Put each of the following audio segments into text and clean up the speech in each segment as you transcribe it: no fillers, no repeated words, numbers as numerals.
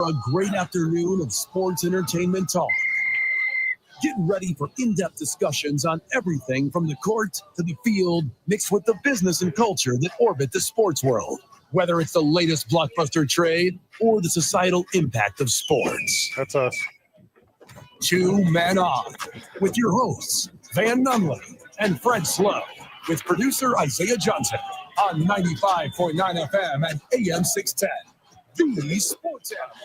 A great afternoon of sports entertainment talk. Get ready for in-depth discussions on everything from the court to the field, mixed with the business and culture that orbit the sports world. Whether it's the latest blockbuster trade or the societal impact of sports. That's us. 2 Men On with your hosts, Van Nunley and Fred Slow, with producer Isaiah Johnson on 95.9 FM and AM 610. The Sports Animal.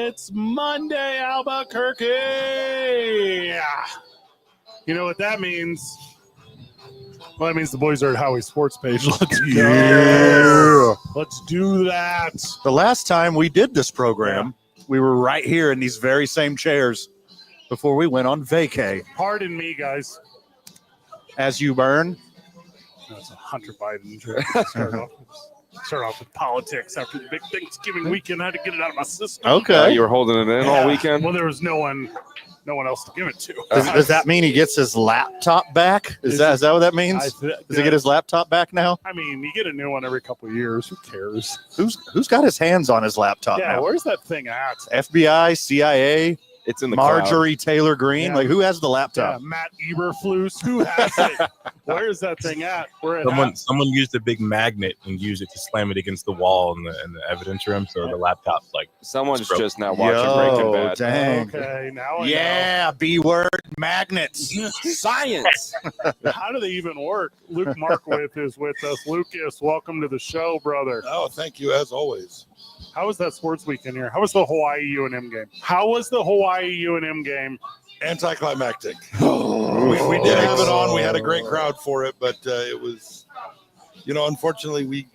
It's Monday, Albuquerque. You know what that means? Well, that means the boys are at Howie's sports page. Let's go. Let's do that. The last time we did this program, we were right here in these very same chairs before we went on vacay. Pardon me, guys. As you burn. That's a Hunter Biden joke. Start off with politics after the big Thanksgiving weekend. I had to get it out of my system. Okay. You were holding it in all weekend? Well, there was no one else to give it to. Does that mean he gets his laptop back? Is that what that means? Does he get his laptop back now? I mean, you get a new one every couple of years. Who cares? Who's got his hands on his laptop Yeah, now? where's that thing at? FBI, CIA, It's in the Marjorie Taylor Greene. Yeah. Like, who has the Yeah, laptop? Matt Eberflus. Who has it? Where is that thing at? Someone used a big magnet and used it to slam it against the wall in the evidence room, so the laptop's like. Someone's broke. just now watching Breaking Bad. Dang. Okay, now I Yeah, B-word magnets. Science. know. How do they even work? Luke Markwith is with us. Lucas, welcome to the show, brother. Oh, thank you, as always. How was that sports weekend here? How was the Hawaii UNM game? Anticlimactic. We did have it on. We had a great crowd for it, but it was, unfortunately, we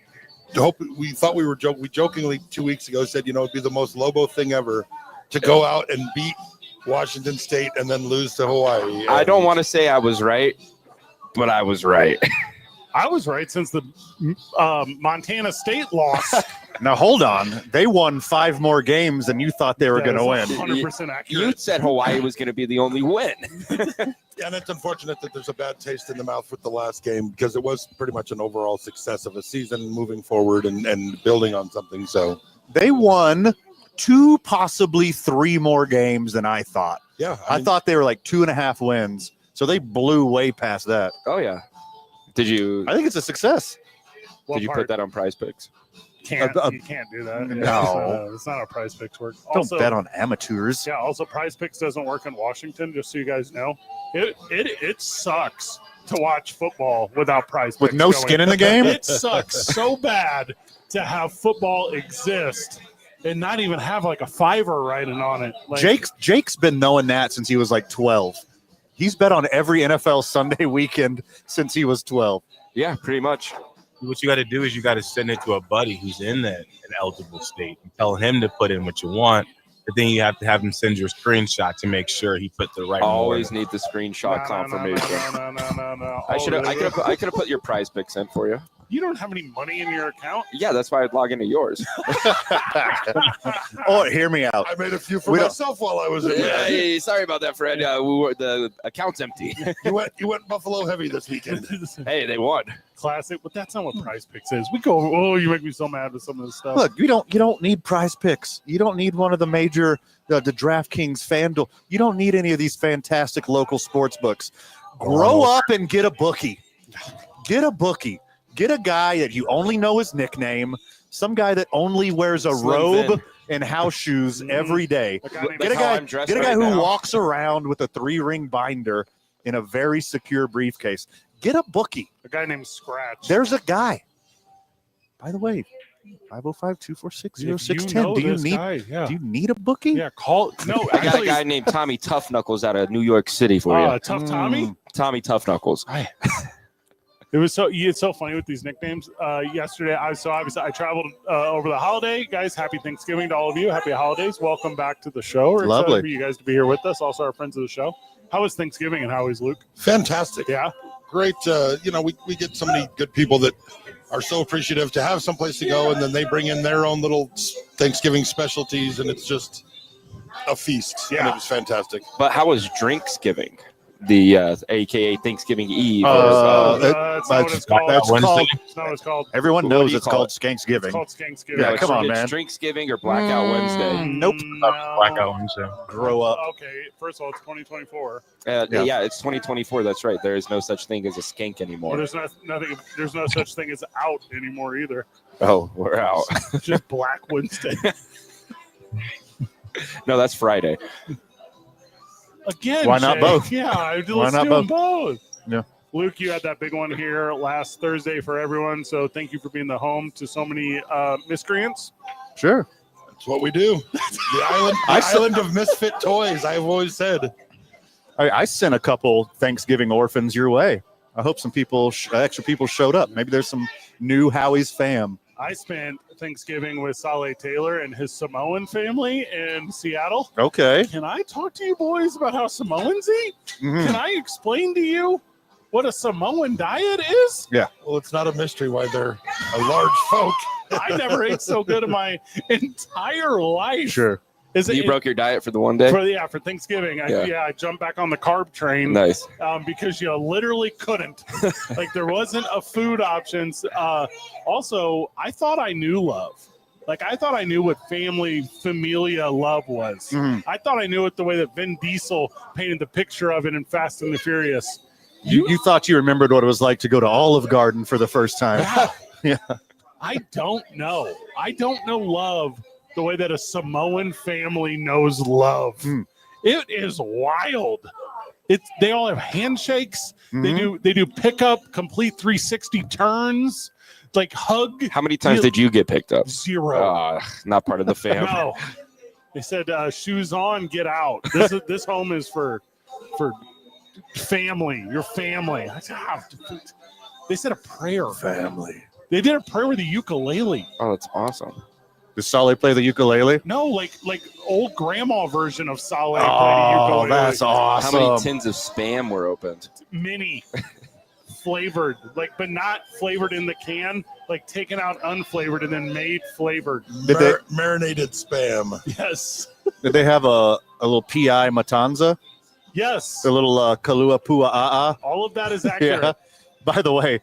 thought we jokingly 2 weeks ago said, it'd be the most Lobo thing ever to go out and beat Washington State and then lose to Hawaii. And I don't want to say I was right, but I was right. I was right since the Montana State lost. Now, hold on. They won 5 more games than you thought they were going to win. 100% accurate. You said Hawaii was going to be the only win. And it's unfortunate that there's a bad taste in the mouth with the last game because it was pretty much an overall success of a season moving forward and building on something. So They won 2, possibly 3 more games than I thought. yeah, I thought they were like 2.5 wins. So they blew way past that. Oh, yeah. Did you I think it's a success. put that on Prize Picks? You can't do that. No. It's not how Prize Picks work. Don't Also, bet on amateurs. Yeah, also Prize Picks doesn't work in Washington, just so you guys know. It sucks to watch football without Prize Picks. With no skin in the game? It sucks so bad to have football exist and not even have like a $5 riding on it. Like, Jake's been knowing that since he was like 12. He's bet on every NFL Sunday weekend since he was 12. Yeah, pretty much. What you got to do is you got to send it to a buddy who's in an eligible state and tell him to put in what you want. But then you have to have him send your screenshot to make sure he put the right. Always need the screenshot confirmation. No. I could have put your Prize Picks in for you. You don't have any money in your account? Yeah, that's why I'd log into yours. Oh, hear me out. I made a few for myself while I was in there. Hey, sorry about that, Fred. The account's empty. You went Buffalo heavy this weekend. Hey, they won. Classic, but that's not what Prize Picks is. We go, oh, you make me so mad with some of this stuff. Look, you don't need Prize Picks. You don't need one of the major the DraftKings, FanDuel. You don't need any of these fantastic local sports books. Grow up and get a bookie. Get a bookie. Get a guy that you only know his nickname, some guy that only wears a robe and house shoes every day. Get a guy who walks around with a 3-ring binder in a very secure briefcase. Get a bookie. A guy named Scratch. There's a guy. By the way, 505-246-0610. Do you need a bookie? Yeah, call. No, I got a guy named Tommy Tough Knuckles out of New York City for you. Tough Tommy? Tommy Tough Knuckles. It's so funny with these nicknames. Yesterday, obviously I traveled over the holiday. Guys, happy Thanksgiving to all of you. Happy holidays. Welcome back to the show. We're Lovely excited for you guys to be here with us. Also, our friends of the show. How was Thanksgiving and how is Luke? Fantastic. Yeah. Great. We get so many good people that are so appreciative to have someplace to go, and then they bring in their own little Thanksgiving specialties, and it's just a feast. Yeah. And it was fantastic. But how was Drinksgiving? the AKA Thanksgiving Eve. That's not what it's called. That's Wednesday. called. That's not what it's called. Everyone What do knows you it's call called it? Skanksgiving. It's called Skanksgiving. Yeah, come on, it's man. Drinksgiving or Blackout Wednesday. Nope. No. Blackout Wednesday. Grow up. Okay, first of all, it's 2024. Yeah. Yeah, it's 2024. That's right. There is no such thing as a skank Well, anymore. there's nothing. There's no such thing as out anymore either. Oh, we're out. It's just Black Wednesday. No, that's Friday. Again, Why not Jake. both? Yeah, Why let's not do them both. Yeah. Luke, you had that big one here last Thursday for everyone, so thank you for being the home to so many miscreants. Sure. That's what we do. The island of misfit toys. I've always said. I sent a couple Thanksgiving orphans your way. I hope some people, extra people showed up. Maybe there's some new Howie's fam. I spent Thanksgiving with Saleh Taylor and his Samoan family in Seattle. Okay. Can I talk to you boys about how Samoans eat? Mhm. Can I explain to you what a Samoan diet is? Well, it's not a mystery why they're a large folk. I never ate so good in my entire life. Sure. Is You broke your diet for the one day? for Thanksgiving? Yeah. I jumped back on the carb train. Nice. Because you literally couldn't. Like there wasn't a food options. Also, I thought I knew love. Like I thought I knew what familia love was. Mhm. I thought I knew it the way that Vin Diesel painted the picture of it in Fast and the Furious. You thought you remembered what it was like to go to Olive Garden for the first time. Yeah. I don't know. I don't know love the way that a Samoan family knows love. It is wild. They all have handshakes. Mhm. They do pickup, complete 360 turns, like hug. How many times did you get picked up? 0. Not part of the fam. No. They said shoes on, get out. This home is for family, your family. I said, they said a prayer. Family. They did a prayer with a ukulele. Oh, that's awesome. Does Saleh play the ukulele? No, like old grandma version of Saleh. Oh, played a ukulele. that's awesome. How many tins of Spam were opened? Mini flavored, but not flavored in the can, like taken out unflavored and then made flavored. Did they- Marinated spam. Yes. Did they have a little PI Matanza? Yes. A little Kalua Pua'a'a? All of that is accurate. Yeah. By the way,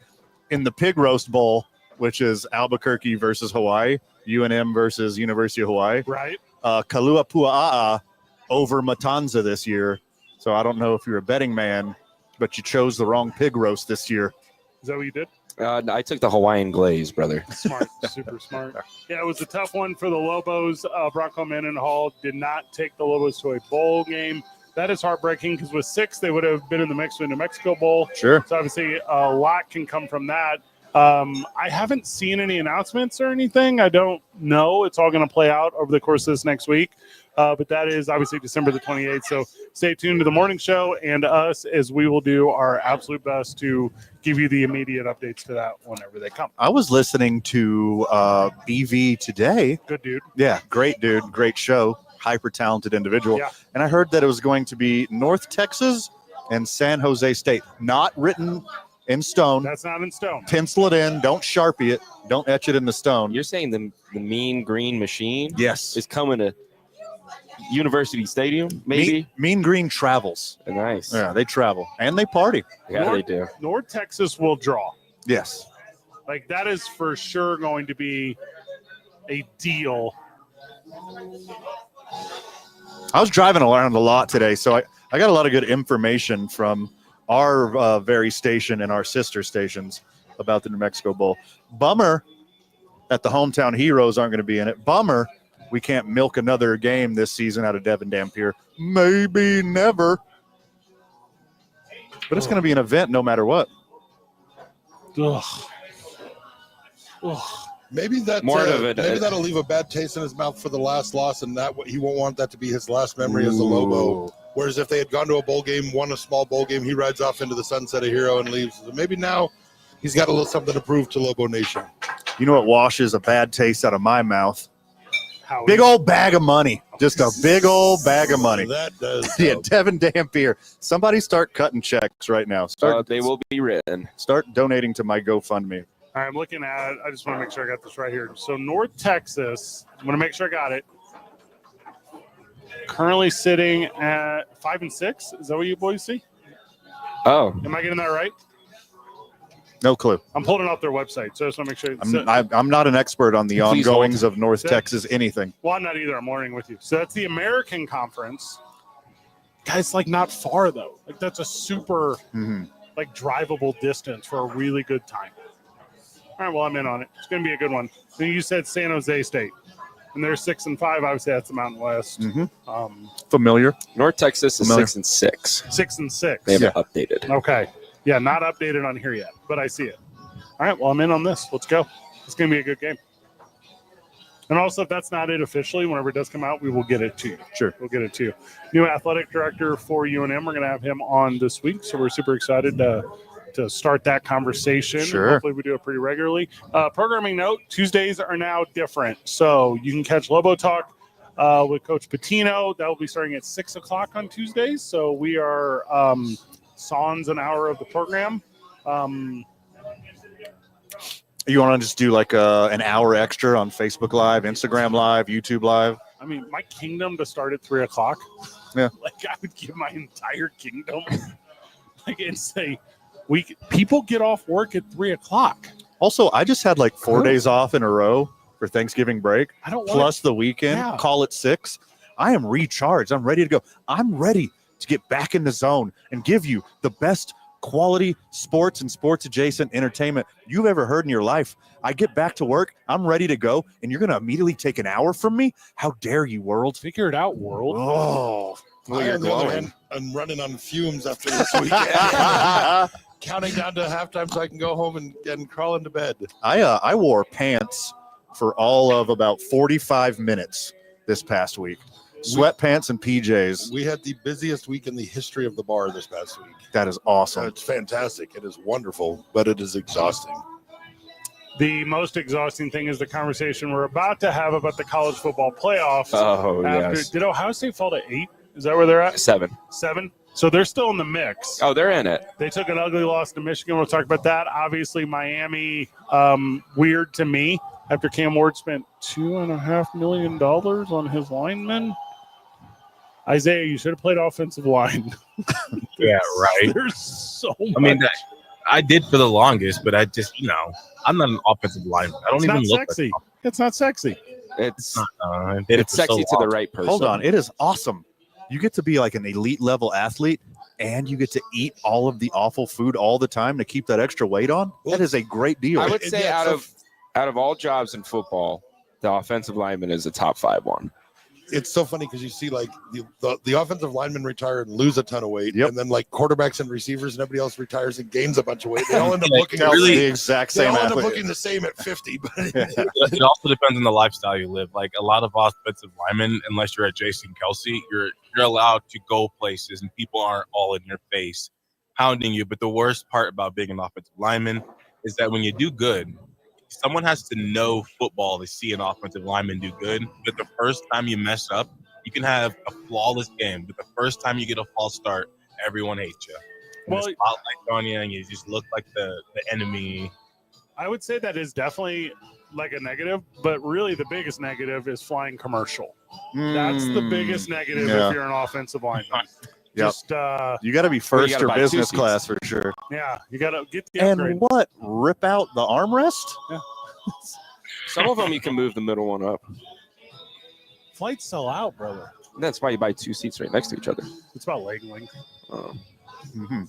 in the pig roast bowl, which is Albuquerque versus Hawaii, UNM versus University of Hawaii, Right. Kalua Pua'a'a over Matanza this year. So I don't know if you're a betting man, but you chose the wrong pig roast this year. Is that what you did? I took the Hawaiian glaze, brother. Smart. Super smart. Yeah, it was a tough one for the Lobos. Bronco Mendenhall did not take the Lobos to a bowl game. That is heartbreaking because with 6, they would have been in the mix for the New Mexico Bowl. Sure. So obviously a lot can come from that. I haven't seen any announcements or anything. I don't know. It's all going to play out over the course of this next week. But that is obviously December the 28th. So stay tuned to the morning show and us as we will do our absolute best to give you the immediate updates to that whenever they come. I was listening to BV today. Good dude. Yeah, great dude, great show, hyper talented individual. Yeah. And I heard that it was going to be North Texas and San Jose State. Not written in stone. That's not in stone. Pencil it in. Don't Sharpie it. Don't etch it in the stone. You're saying the Mean Green Machine Yes. is coming to University Stadium, maybe? Mean Green travels. Nice. Yeah, they travel and they party. Yeah, they do. North Texas will draw. Yes. Like that is for sure going to be a deal. I was driving around a lot today, so I got a lot of good information from our very station and our sister stations about the New Mexico Bowl. Bummer that the hometown heroes aren't going to be in it. Bummer we can't milk another game this season out of Devin Dampier. Maybe never. But it's going to be an event no matter what. Ugh. Ugh. Maybe that More of it. maybe that'll leave a bad taste in his mouth for the last loss, and that he won't want that to be his last memory as a Lobo. Whereas if they had gone to a bowl game, won a small bowl game, he rides off into the sunset a hero and leaves. So maybe now he's got a little something to prove to Lobo Nation. You know what washes a bad taste out of my mouth? Howie. Big old bag of money. Just a big old bag of money. That does. Yeah, help. Devin Dampier. Somebody start cutting checks right now. They will be written. Start donating to my GoFundMe. I'm looking at, I just want to make sure I got this right here. So North Texas, I'm going to make sure I got it. Currently sitting at 5-6. Is that what you boys see? Oh, Am I getting that right? No clue. I'm pulling up their website, so I just want to make sure. I'm not an expert on the Please ongoings of North So- Texas anything. Well, I'm not either. I'm learning with you. So that's the American Conference. Guys, like not far though. Like that's a super like drivable distance for a really good time. All right, well I'm in on it. It's going to be a good one. Then you said San Jose State, and they're 6-5. Obviously, that's the Mountain West. Familiar? North Texas is Familiar. 6-6. 6-6. They haven't updated. Okay. Yeah, not updated on here yet, but I see it. All right, well I'm in on this. Let's go. It's going to be a good game. And also, if that's not it officially, whenever it does come out, we will get it to you. Sure. We'll get it to you. New athletic director for UNM. We're going to have him on this week, so we're super excited to start that conversation. Sure. Hopefully, we do it pretty regularly. Programming note, Tuesdays are now different. So you can catch Lobo Talk with Coach Patino. That will be starting at 6 o'clock on Tuesdays. So we are sans an hour of the program. You want to just do like an hour extra on Facebook Live, Instagram Live, YouTube Live? I mean, my kingdom to start at 3 o'clock. Yeah. Like I would give my entire kingdom. Like and say, people get off work at 3 o'clock. Also, I just had like 4 days off in a row for Thanksgiving break, I don't want plus the weekend. Yeah. Call it 6. I am recharged. I'm ready to go. I'm ready to get back in the zone and give you the best quality sports and sports adjacent entertainment you've ever heard in your life. I get back to work. I'm ready to go. And you're going to immediately take an hour from me? How dare you, world? Figure it out, world. Oh, I, on the other hand, I'm running on fumes after this weekend. Counting down to halftime so I can go home and crawl into bed. I wore pants for all of about 45 minutes this past week. Sweatpants and PJs. We had the busiest week in the history of the bar this past week. That is awesome. It's fantastic. It is wonderful, but it is exhausting. The most exhausting thing is the conversation we're about to have about the college football playoffs. Oh, yes. Did Ohio State fall to 8? Is that where they're at? 7. 7? So they're still in the mix. Oh, they're in it. They took an ugly loss to Michigan. We'll talk about that. Obviously, Miami, weird to me after Cam Ward spent $2.5 million on his linemen. Isaiah, you should have played offensive line. Yeah, right. There's so much. I mean, I did for the longest, but I just, I'm not an offensive lineman. I don't It's even not look sexy. like It's not sexy. It's I did it for so sexy to the long. right person. Hold on. It is awesome. You get to be like an elite level athlete and you get to eat all of the awful food all the time to keep that extra weight on. That is a great deal. I would say out of all jobs in football, the offensive lineman is the top 5 one. It's so funny because you see like the offensive linemen retire and lose a ton of weight, Yep. and then like quarterbacks and receivers and everybody else retires and gains a bunch of weight. They all end up looking really- the exact they same all end up athlete. looking the same at 50. But It also depends on the lifestyle you live. Like a lot of offensive linemen, unless you're at Jason Kelsey, you're allowed to go places and people aren't all in your face hounding you. But the worst part about being an offensive lineman is that when you do good, someone has to know football to see an offensive lineman do good. But the first time you mess up, you can have a flawless game. But the first time you get a false start, everyone hates you. And Well, the spotlight's on you, and you just look like the enemy. I would say that is definitely like a negative, but really the biggest negative is flying commercial. That's the biggest negative yeah. if you're an offensive lineman. Yep. Just You got to be first gotta or buy 2 business seats. class for sure. yeah, you gotta get the upgrade. And what? Rip out the armrest? Some of them you can move the middle one up. Flights sell out, brother. That's why you buy 2 seats right next to each other. It's about leg length. Mm-hmm.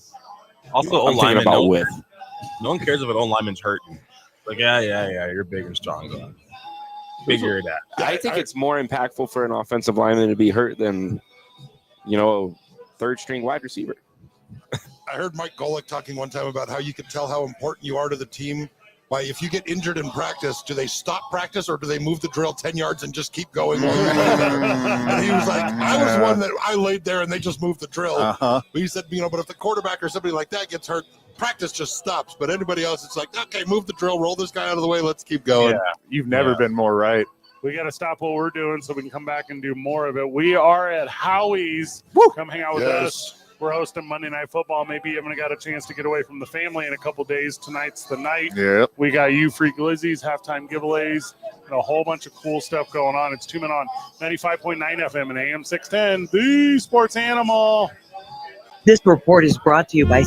Also, I'm O thinking lineman, about width. no one cares if an O lineman's hurting. Like, yeah, you're big and strong. Figure it out. I think it's more impactful for an offensive lineman to be hurt than, third string wide receiver. I heard Mike Golick talking one time about how you can tell how important you are to the team by if you get injured in practice, do they stop practice or do they move the drill 10 yards and just keep going while you're laying there? And he was like, I was one that I laid there and they just moved the drill. Uh-huh. But he said, but if the quarterback or somebody like that gets hurt, practice just stops. But anybody else, it's like, okay, move the drill, roll this guy out of the way, let's keep going. Yeah. You've never been more right. We got to stop what we're doing so we can come back and do more of it. We are at Howie's. Come hang out with us. We're hosting Monday Night Football. Maybe you haven't got a chance to get away from the family in a couple days. Tonight's the night. Yep. We got You Free Glizzies, halftime giveaways, and a whole bunch of cool stuff going on. It's 2 Men On 95.9 FM and AM 610, the sports animal. This report is brought to you by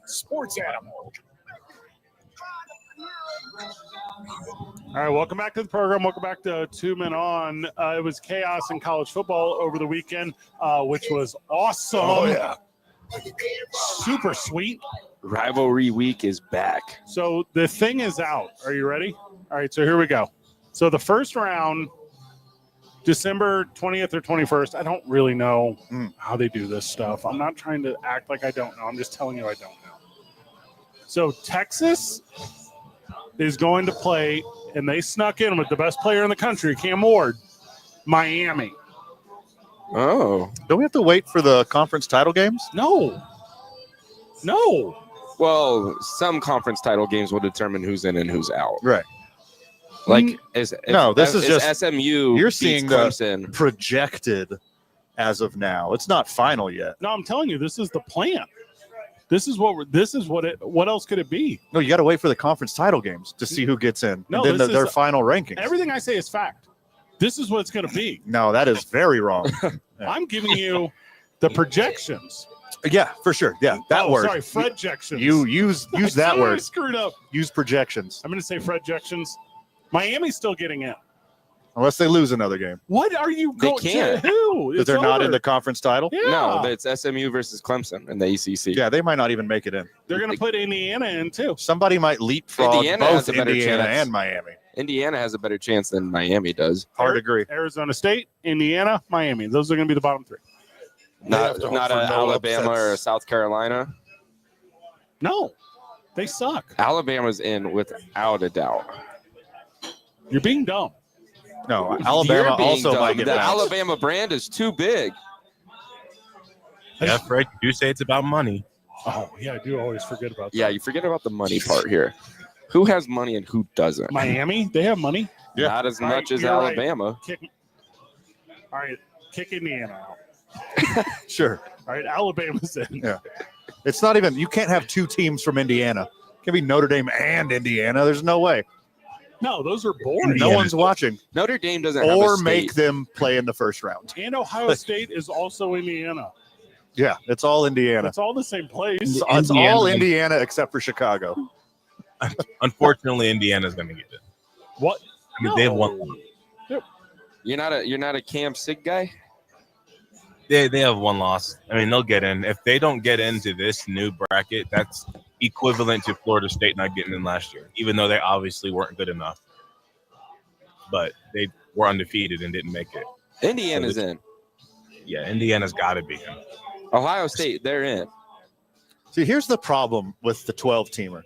Sports Animal. All right, welcome back to the program. Welcome back to Two Men On. It was chaos in college football over the weekend, which was awesome. Oh, yeah. Super sweet. Rivalry week is back. So the thing is out. Are you ready? All right, so here we go. So the first round, December 20th or 21st. I don't really know how they do this stuff. I'm not trying to act like I don't know. I'm just telling you I don't know. So Texas is going to play, and they snuck in with the best player in the country, Cam Ward, Miami. Oh. Don't we have to wait for the conference title games? No. Well, some conference title games will determine who's in and who's out. Right. Like, this is just SMU. you're beats seeing Clemson. the projected as of now. It's not final yet. No, I'm telling you, this is the plan. What else could it be? No, you got to wait for the conference title games to see who gets in. No, and then this is their final rankings. Everything I say is fact. This is what it's going to be. No, that is very wrong. I'm giving you the projections. Yeah, for sure. Yeah, that word. Sorry, Fredjections. You use that I word. screwed up. Use projections. I'm going to say Fredjections. Miami's still getting in. Unless they lose another game. What are you going to? can't. Who? Because they're not in the conference title? Yeah. No, it's SMU versus Clemson in the ACC. Yeah, they might not even make it in. They're going to put Indiana in too. Somebody might leapfrog Indiana has both a better Indiana chance. and Miami. Indiana has a better chance than Miami does. Hard to agree. Arizona State, Indiana, Miami. Those are going to be the bottom three. Not have to hope not for a no Alabama or a upsets. South Carolina. No, they suck. Alabama's in without a doubt. You're being dumb. No, You're Alabama being also dumb. might get The bounced. Alabama brand is too big. Yeah, Fred, you do say it's about money. Oh, yeah, I do always forget about that. Yeah, you forget about the money part here. Who has money and who doesn't? Miami, they have money. Yeah. Not as All right, much as you're right. Alabama. All right, kick Indiana out. Sure. All right, Alabama's in. Yeah. It's not even, you can't have two teams from Indiana. It can be Notre Dame and Indiana. There's no way. No, those are boring. No one's watching. Notre Dame doesn't have Or a make state. them play in the first round. And Ohio State is also Indiana. Yeah, it's all Indiana. It's all the same place. It's all Indiana except for Chicago. Unfortunately, Indiana's going to get it. What? I mean, they've won. You're not a Cam Sig guy? They have one loss. I mean, they'll get in. If they don't get into this new bracket, that's equivalent to Florida State not getting in last year, even though they obviously weren't good enough. But they were undefeated and didn't make it. Indiana's in. Yeah, Indiana's got to be in. Ohio State, they're in. See, here's the problem with the 12-teamer.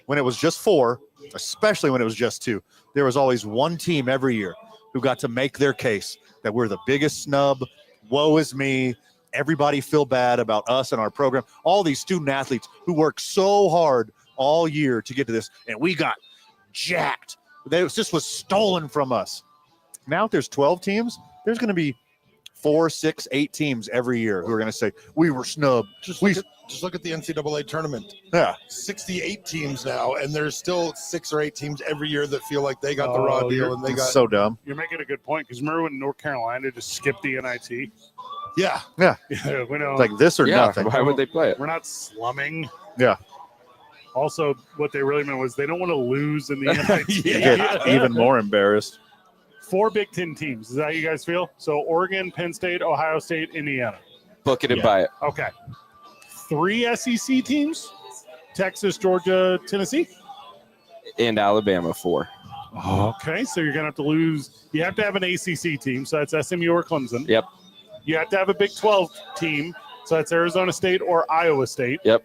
When it was just 4, especially when it was just 2, there was always one team every year who got to make their case that we're the biggest snub. Woe is me. Everybody feel bad about us and our program. All these student athletes who work so hard all year to get to this, and we got jacked. This was stolen from us. Now, if there's 12 teams, there's going to be 4, 6, 8 teams every year who are going to say, we were snubbed. Just look at the NCAA tournament. Yeah. 68 teams now, and there's still 6 or 8 teams every year that feel like they got the raw deal, and they It's got so dumb. You're making a good point because remember when North Carolina just skipped the NIT? yeah. Yeah, we know. It's like this or Yeah, nothing. why would they play it? We're not slumming. Yeah. Also, what they really meant was they don't want to lose in the NIT. You get even more embarrassed. 4 Big Ten teams. Is that how you guys feel? So Oregon, Penn State, Ohio State, Indiana. Book it and buy it. Okay. 3 SEC teams: Texas, Georgia, Tennessee. And Alabama 4. Okay, so you're gonna have to lose. You have to have an ACC team, so that's SMU or Clemson. Yep. You have to have a Big 12 team, so that's Arizona State or Iowa State. Yep.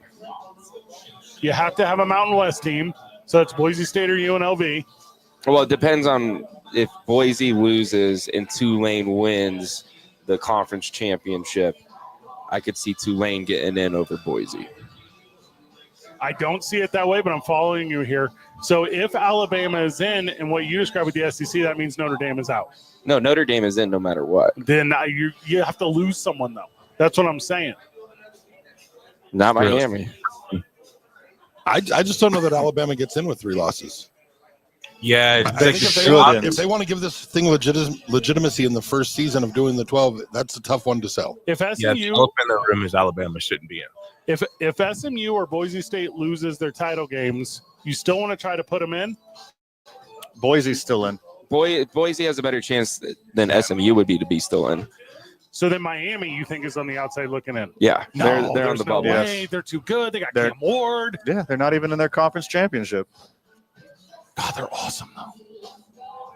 You have to have a Mountain West team, so it's Boise State or UNLV. Well, it depends on if Boise loses and Tulane wins the conference championship. I could see Tulane getting in over Boise. I don't see it that way, but I'm following you here. So if Alabama is in, and what you described with the SEC, that means Notre Dame is out. No, Notre Dame is in no matter what. Then you have to lose someone, though. That's what I'm saying. Not Miami. I just don't know that Alabama gets in with 3 losses. Yeah, I it's think shouldn't. if they want to give this thing legitimacy in the first season of doing the 12, that's a tough one to sell. If yeah, the SMU, elephant in the room is Alabama shouldn't be in. if SMU or Boise State loses their title games, you still want to try to put them in? Boise's still in. Boise has a better chance than SMU would be to be still in. So then Miami, you think, is on the outside looking in? Yeah, No, they're on there's the no bubble. way. They're too good. They got They're- Cam Ward. Yeah, they're not even in their conference championship. God, they're awesome, though.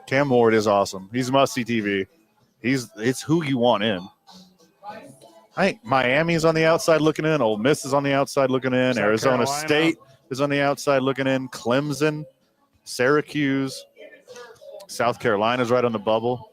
Cam Ward is awesome. He's must-see TV. It's who you want in. I think Miami's on the outside looking in. Ole Miss is on the outside looking in. South Arizona Carolina. State is on the outside looking in. Clemson, Syracuse, South Carolina's right on the bubble.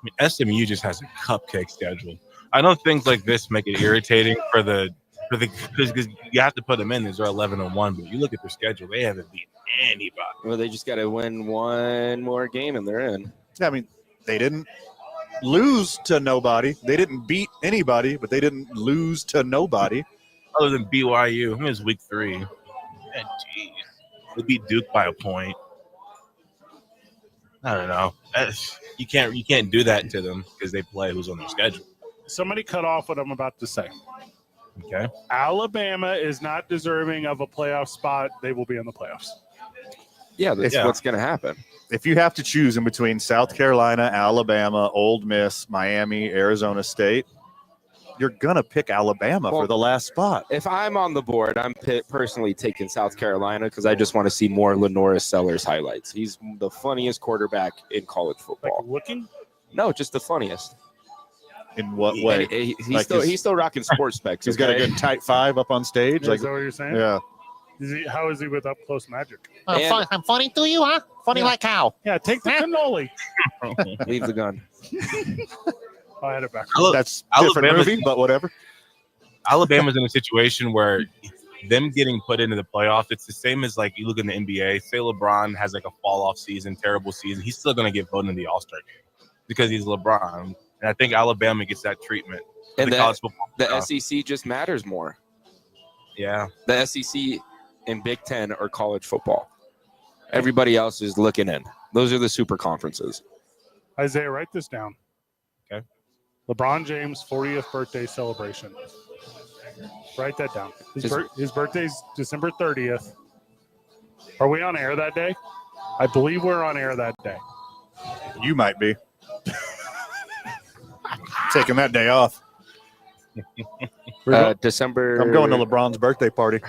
mean, SMU just has a cupcake schedule. I know things like this make it irritating because you have to put them in. They're 11-1, but you look at their schedule; they haven't beat anybody. Well, they just got to win one more game and they're in. Yeah, I mean, they didn't lose to nobody. They didn't beat anybody, but they didn't lose to nobody. Other than BYU, I mean, it's week 3. And geez, they beat Duke by a point. I don't know. You can't do that to them because they play who's on their schedule. Somebody cut off what I'm about to say. Okay. Alabama is not deserving of a playoff spot. They will be in the playoffs. Yeah, that's what's going to happen. If you have to choose in between South Carolina, Alabama, Ole Miss, Miami, Arizona State, you're going to pick Alabama for the last spot. If I'm on the board, I'm personally taking South Carolina because I just want to see more Lenora Sellers highlights. He's the funniest quarterback in college football. Like looking? No, just the funniest. In what way? He's still rocking sports specs. He's got a good tight 5 up on stage. Is that what you're saying? Yeah. How is he with up close magic? I'm funny to you, huh? Funny like how? Yeah, take the cannoli. Leave the gun. I had it back. That's a different movie, but whatever. Alabama's in a situation where them getting put into the playoff, it's the same as like you look in the NBA. Say LeBron has like a fall off season, terrible season. He's still going to get voted in the All-Star game because he's LeBron. And I think Alabama gets that treatment. And the SEC just matters more. Yeah. The SEC and Big Ten are college football. Everybody else is looking in. Those are the super conferences. Isaiah, write this down. Okay. LeBron James' 40th birthday celebration. Write that down. His birthday's December 30th. Are we on air that day? I believe we're on air that day. You might be. Taking that day off. December. I'm going to LeBron's birthday party.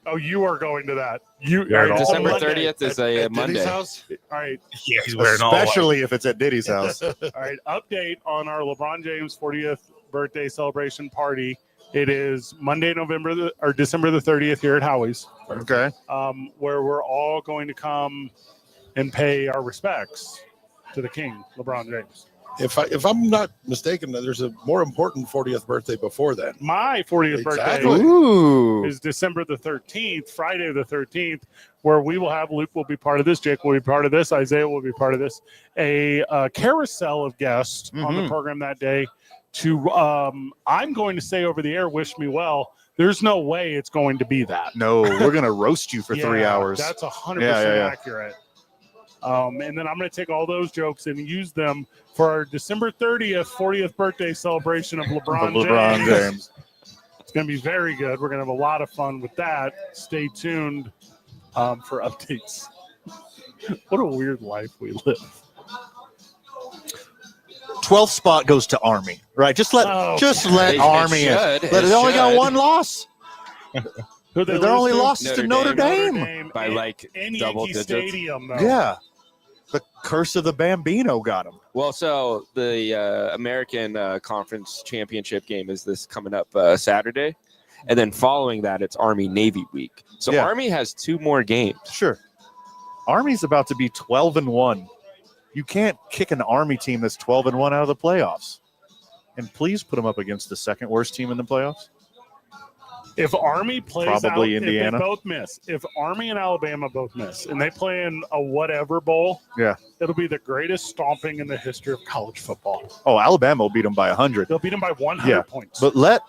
Oh, you are going to that. December 30th is a Monday. House? All right. Yeah, he's wearing all Especially if it's at Diddy's house. All right. Update on our LeBron James 40th birthday celebration party. It is Monday, December the 30th here at Howie's. Okay. Where we're all going to come and pay our respects to the King, LeBron James. If I'm not mistaken, there's a more important 40th birthday before that. My 40th birthday is December the 13th, Friday the 13th, where we will have, Luke will be part of this, Jake will be part of this, Isaiah will be part of this, a carousel of guests on the program that day to, I'm going to say over the air, wish me well. There's no way it's going to be that. No, we're going to roast you for 3 hours. That's 100% accurate. And then I'm going to take all those jokes and use them for our December 30th, 40th birthday celebration of LeBron James. It's going to be very good. We're going to have a lot of fun with that. Stay tuned for updates. What a weird life we live. 12th spot goes to Army, right? Just let Army in. They only got one loss. They're only lost to Notre Dame by like double digits. Stadium, though. Yeah. The curse of the Bambino got him. Well, so the American Conference Championship game is this coming up Saturday. And then following that, it's Army-Navy week. So Army has 2 more games. Sure. Army's about to be 12-1. You can't kick an Army team that's 12-1 out of the playoffs. And please put them up against the second worst team in the playoffs. If Army plays Probably out, Indiana. if they both miss, if Army and Alabama both miss, and they play in a whatever bowl, it'll be the greatest stomping in the history of college football. Oh, Alabama will beat them by 100. They'll beat them by 100 points. But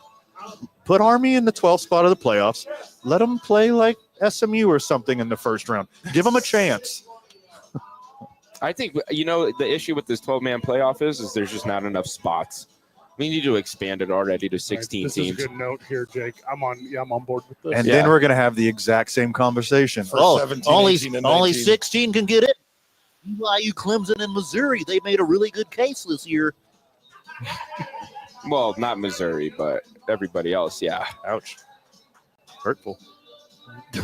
put Army in the 12th spot of the playoffs. Let them play like SMU or something in the first round. Give them a chance. I think, the issue with this 12-man playoff is there's just not enough spots. We need to expand it already to 16 teams. This is a good note here, Jake. I'm on board with this. And then we're going to have the exact same conversation. Only 16 can get it. BYU, Clemson, and Missouri, they made a really good case this year. Well, not Missouri, but everybody else, yeah. Ouch. Hurtful. It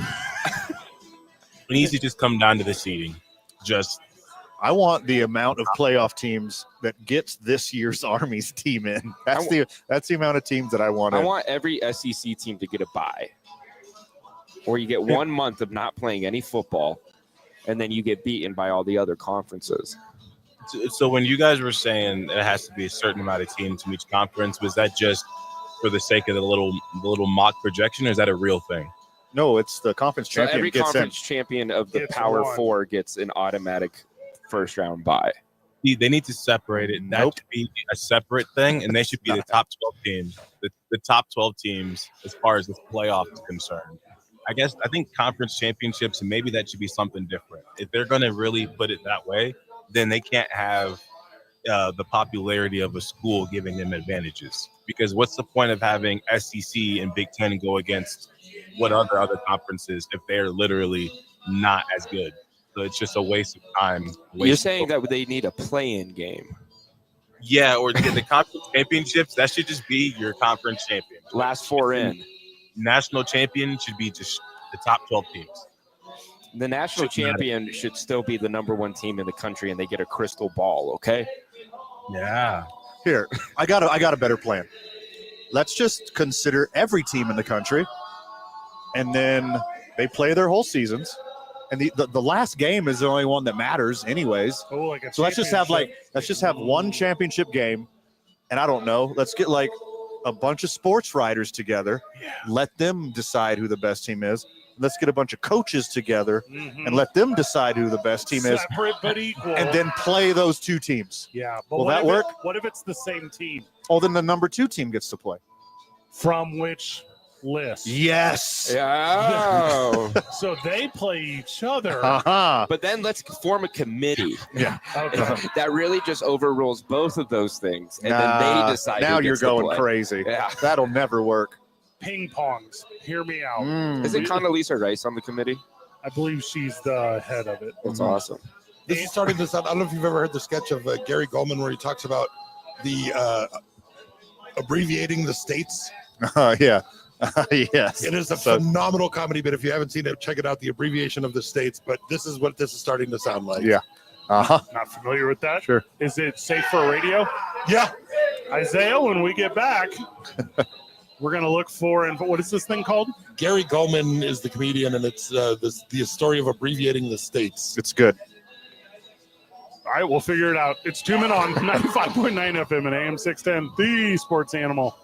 needs to just come down to the seeding. I want the amount of playoff teams that gets this year's Army's team in. That's the amount of teams that I want. I want every SEC team to get a bye, or you get 1 month of not playing any football, and then you get beaten by all the other conferences. So when you guys were saying it has to be a certain amount of teams from each conference, was that just for the sake of the little mock projection, or is that a real thing? No, it's the conference So champion every gets conference champion of the Gets Power one. 4 gets an automatic first round bye. They need to separate it. That Nope. should be a separate thing, and they should be the top 12 teams. The top 12 teams as far as this playoff is concerned. I think conference championships, and maybe that should be something different. If they're going to really put it that way, then they can't have the popularity of a school giving them advantages. Because what's the point of having SEC and Big Ten go against what other conferences if they're literally not as good? So it's just a waste of time. You're saying that they need a play-in game. Yeah, or the conference championships, that should just be your conference champion. Last 4 in. National champion should be just the top 12 teams. The national champion should still be the number 1 team in the country, and they get a crystal ball, okay? Yeah. Here, I got a better plan. Let's just consider every team in the country, and then they play their whole seasons. And the last game is the only one that matters anyways. Oh, like a So let's just have one championship game. And I don't know, let's get like a bunch of sports writers together. Yeah. Let them decide who the best team is. Let's get a bunch of coaches together Mhm. and let them decide who the best team is. Separate but equal. And then play those two teams. yeah, but Will what that if work? What if it's the same team? Oh, then the number 2 team gets to play. From which list? Yes. Yeah. So they play each other. Uh-huh. But then let's form a committee Yeah. Okay. that really just overrules both of those things, and then Nah, they decide. now who you're gets to going play. crazy. Yeah. That'll never work. Ping pongs. Hear me out. Mm. Isn't Condoleezza Rice on the committee? I believe she's the head of it. That's awesome. This is starting this out. I don't know if you've ever heard the sketch of Gary Goldman where he talks about the abbreviating the states. Yeah. Yes. It is a So- phenomenal comedy bit. If you haven't seen it, check it out. The abbreviation of the states. But this is what this is starting to sound like. Yeah. Uh-huh. Not familiar with that. Sure. Is it safe for radio? Yeah. Isaiah, when we get back, we're going to look for, and what is this thing called? Gary Goldman is the comedian, and it's the story of abbreviating the states. It's good. All right, we'll figure it out. It's 2 Men on 95.9 FM and AM 610, the sports animal.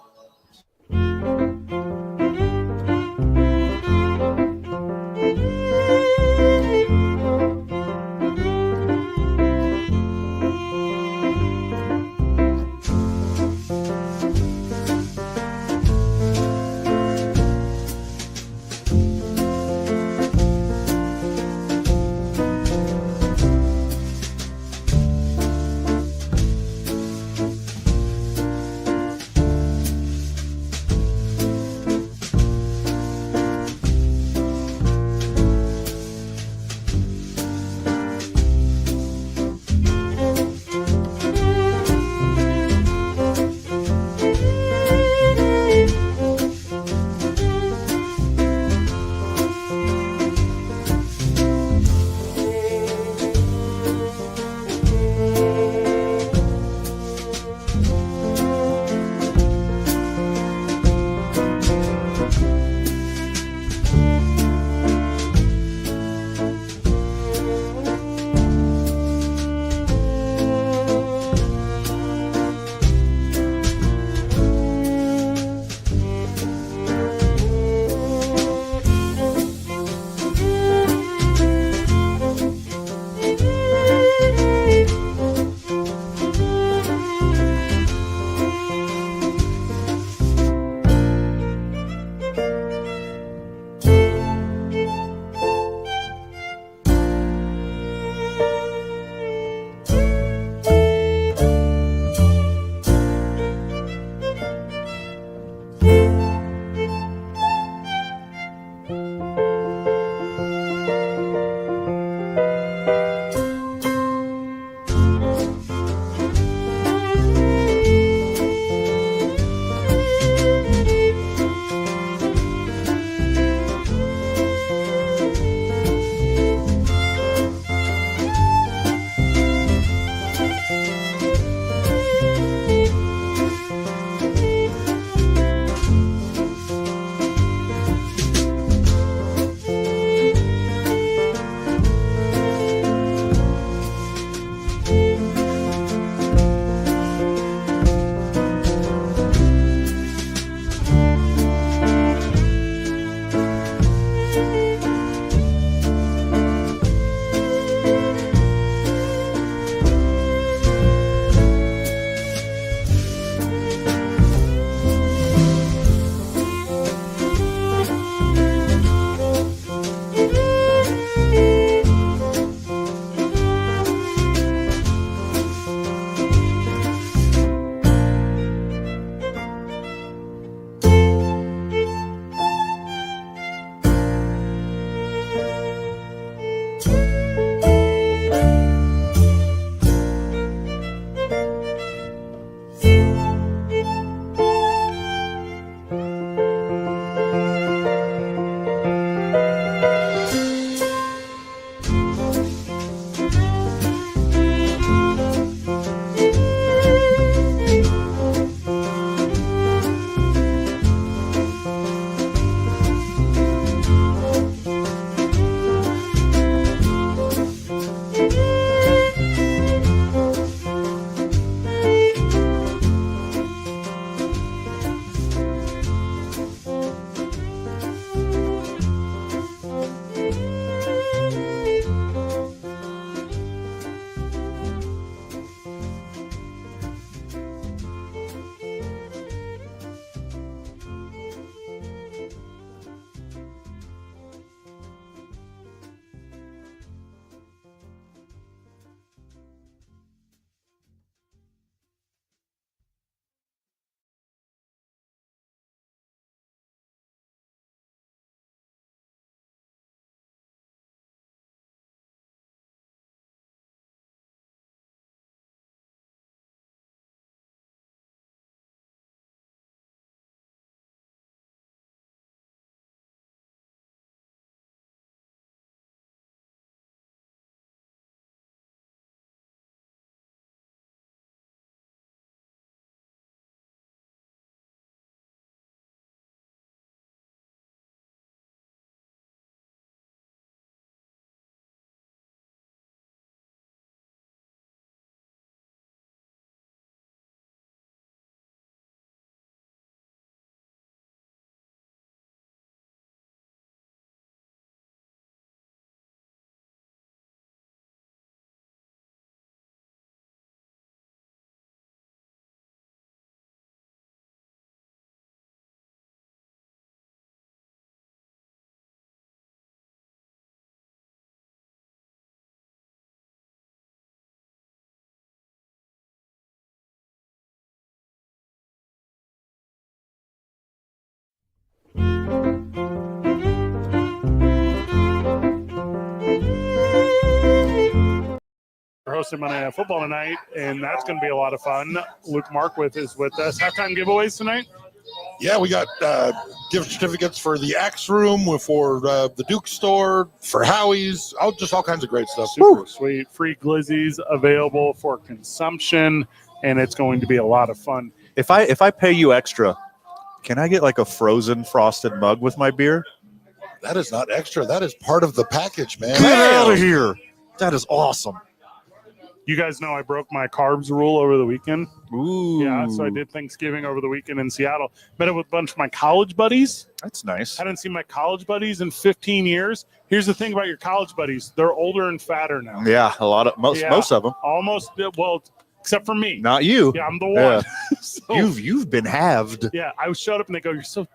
We're hosting Monday Night Football tonight, and that's going to be a lot of fun. Luke Markwith is with us. Halftime giveaways tonight? Yeah, we got gift certificates for the Axe Room, for the Duke Store, for Howie's, just all kinds of great stuff. Super sweet. Free glizzies available for consumption, and it's going to be a lot of fun. If I pay you extra, can I get like a frozen frosted mug with my beer? That is not extra. That is part of the package, man. Get out of here. That is awesome. You guys know I broke my carbs rule over the weekend. Ooh. Yeah, so I did Thanksgiving over the weekend in Seattle. Met up with a bunch of my college buddies. That's nice. I hadn't seen my college buddies in 15 years. Here's the thing about your college buddies. They're older and fatter now. Yeah, most of them. Almost, well, except for me. Not you. Yeah, I'm the one. Yeah. So, You've been halved. yeah, I showed up and they go, you're so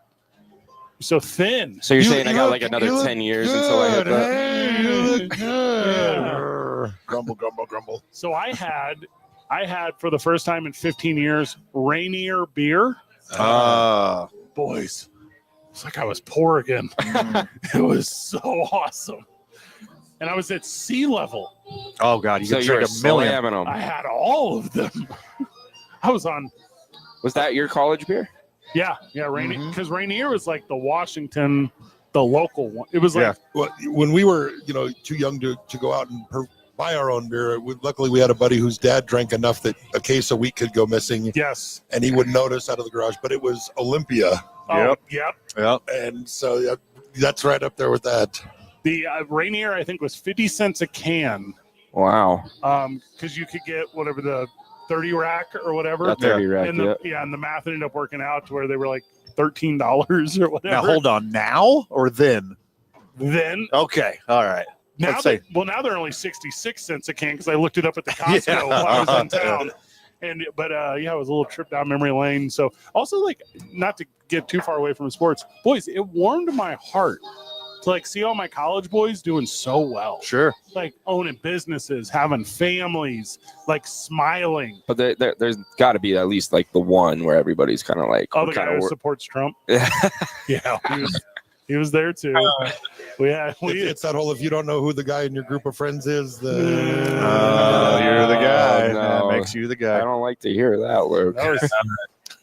thin. So you're saying I got like another 10 years until I hit that? Hey, you look good. Grumble, grumble, grumble. So I had for the first time in 15 years Rainier beer. Boys, it's like I was poor again. It was so awesome. And I was at sea level. Oh God, you So could you're drink a million. slamming them. I had all of them. I was on. Was that your college beer? Yeah, Rainier, because Rainier was like the Washington, the local one. It was like Well, when we were, too young to go out and buy our own beer, luckily we had a buddy whose dad drank enough that a case a week could go missing. yes. And he wouldn't notice out of the garage, but it was Olympia. Oh, yep. Yep. And so that's right up there with that. The Rainier, I think, was 50 cents a can. Wow. Because you could get whatever the 30 rack or whatever. That 30 rack, and and the math ended up working out to where they were like $13 or whatever. Now hold on. Now or then? Then Okay. All right. now, Let's say- now they're only 66 cents a can because I looked it up at the Costco while I was in town. But it was a little trip down memory lane. So also, like, not to get too far away from sports, boys, it warmed my heart to like see all my college boys doing so well. Sure. Like owning businesses, having families, like smiling. But there's got to be at least like the one where everybody's kind of like, Oh, the guy who supports Trump. Yeah, he was there too. It's that whole, if you don't know who the guy in your group of friends is, You're the guy. no. That makes you the I guy. don't like to hear that, Luke.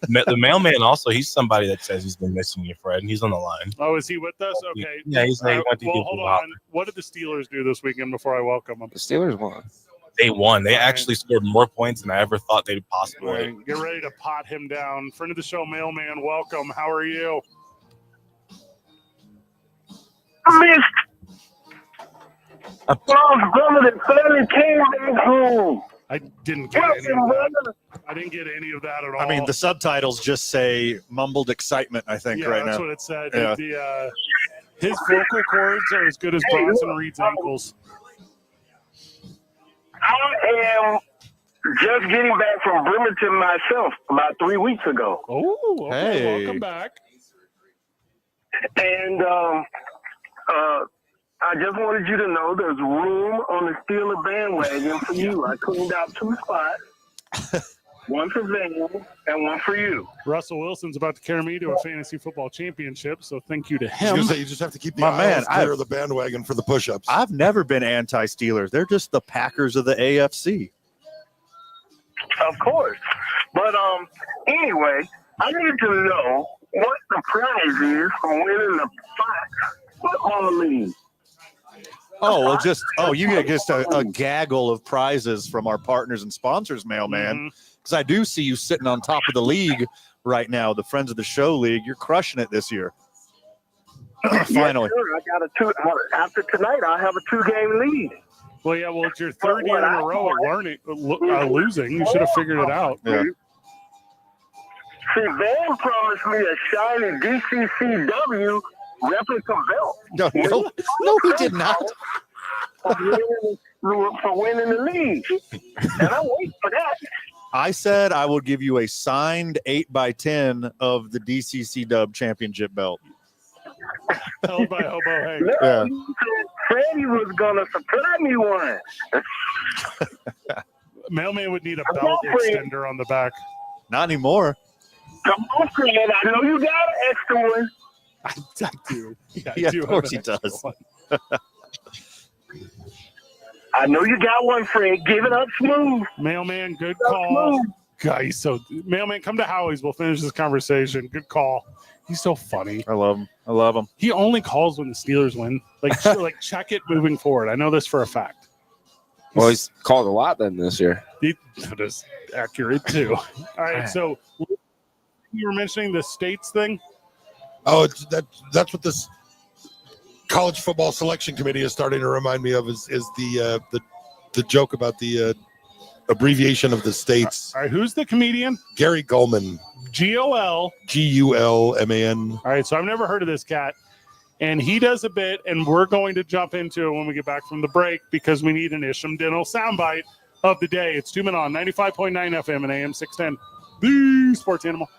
The mailman also, he's somebody that says he's been missing you, Fred, and he's on the line. Oh, is he with us? Okay. Yeah, he's like, went to well, give hold you a hop. on. What did the Steelers do this weekend before I welcome them? The Steelers won. They won. They actually scored more points than I ever thought they'd All possibly. right, get ready to pot him down. Friend of the show, mailman, welcome. How are you? I missed. Brother, the family came back home. I didn't get any of that. I didn't get any of that at all. I mean, the subtitles just say mumbled excitement, I think, right that's now. what it said. Yeah. His vocal cords are as good as Bronson Reed's ankles. I am just getting back from Bremerton myself about 3 weeks ago. Oh, okay. Hey. Welcome back. And I just wanted you to know there's room on the Steeler bandwagon for you. I cleaned out 2 spots. One for Van and one for you. Russell Wilson's about to carry me to a fantasy football championship, so thank you to I was him. gonna say, you just have to keep the My man, aisles clear of the bandwagon for the push-ups. I've never been anti-Steelers. They're just the Packers of the AFC. Of course. But anyway, I need to know what the prize is for winning the Fox football league. Oh, well, you get just a gaggle of prizes from our partners and sponsors, mailman. Because I do see you sitting on top of the league right now, the Friends of the Show League. You're crushing it this year. Finally. Yes, sir. I got after tonight, I'll have a 2-game lead. Well, yeah, it's your third year in a row of losing. You should have figured it out. Yeah. See, Van promised me a shiny DCCW replica belt. No, he did not. For winning the league. And I wait for that. I said I would give you a signed 8x10 of the DCC Dub Championship belt. Held by Hobo Hank. Yeah. Freddie was going to supply me one. Mailman would need a belt extender on the back. Not anymore. Come on, Fred. I know you got an extra one. I do. Yeah, Yeah, I do of course he have an extra does. one. I know you got one, Fred. Give it up smooth. Mailman, good call. God, he's so Mailman, come to Howie's. We'll finish this conversation. Good call. He's so funny. I love him. I love him. He only calls when the Steelers win. Like check it moving forward. I know this for a fact. Well, he's called a lot then this year. That is accurate too. All right, so you were mentioning the states thing. Oh, that's what this college football selection committee is starting to remind me of is the joke about the abbreviation of the states. All right, who's the comedian? Gary Gulman. G-O-L. Gulman. All right, so I've never heard of this cat. And he does a bit, and we're going to jump into it when we get back from the break because we need an Isham Dental soundbite of the day. It's 2 Men On, 95.9 FM and AM 610. The Sports Animal.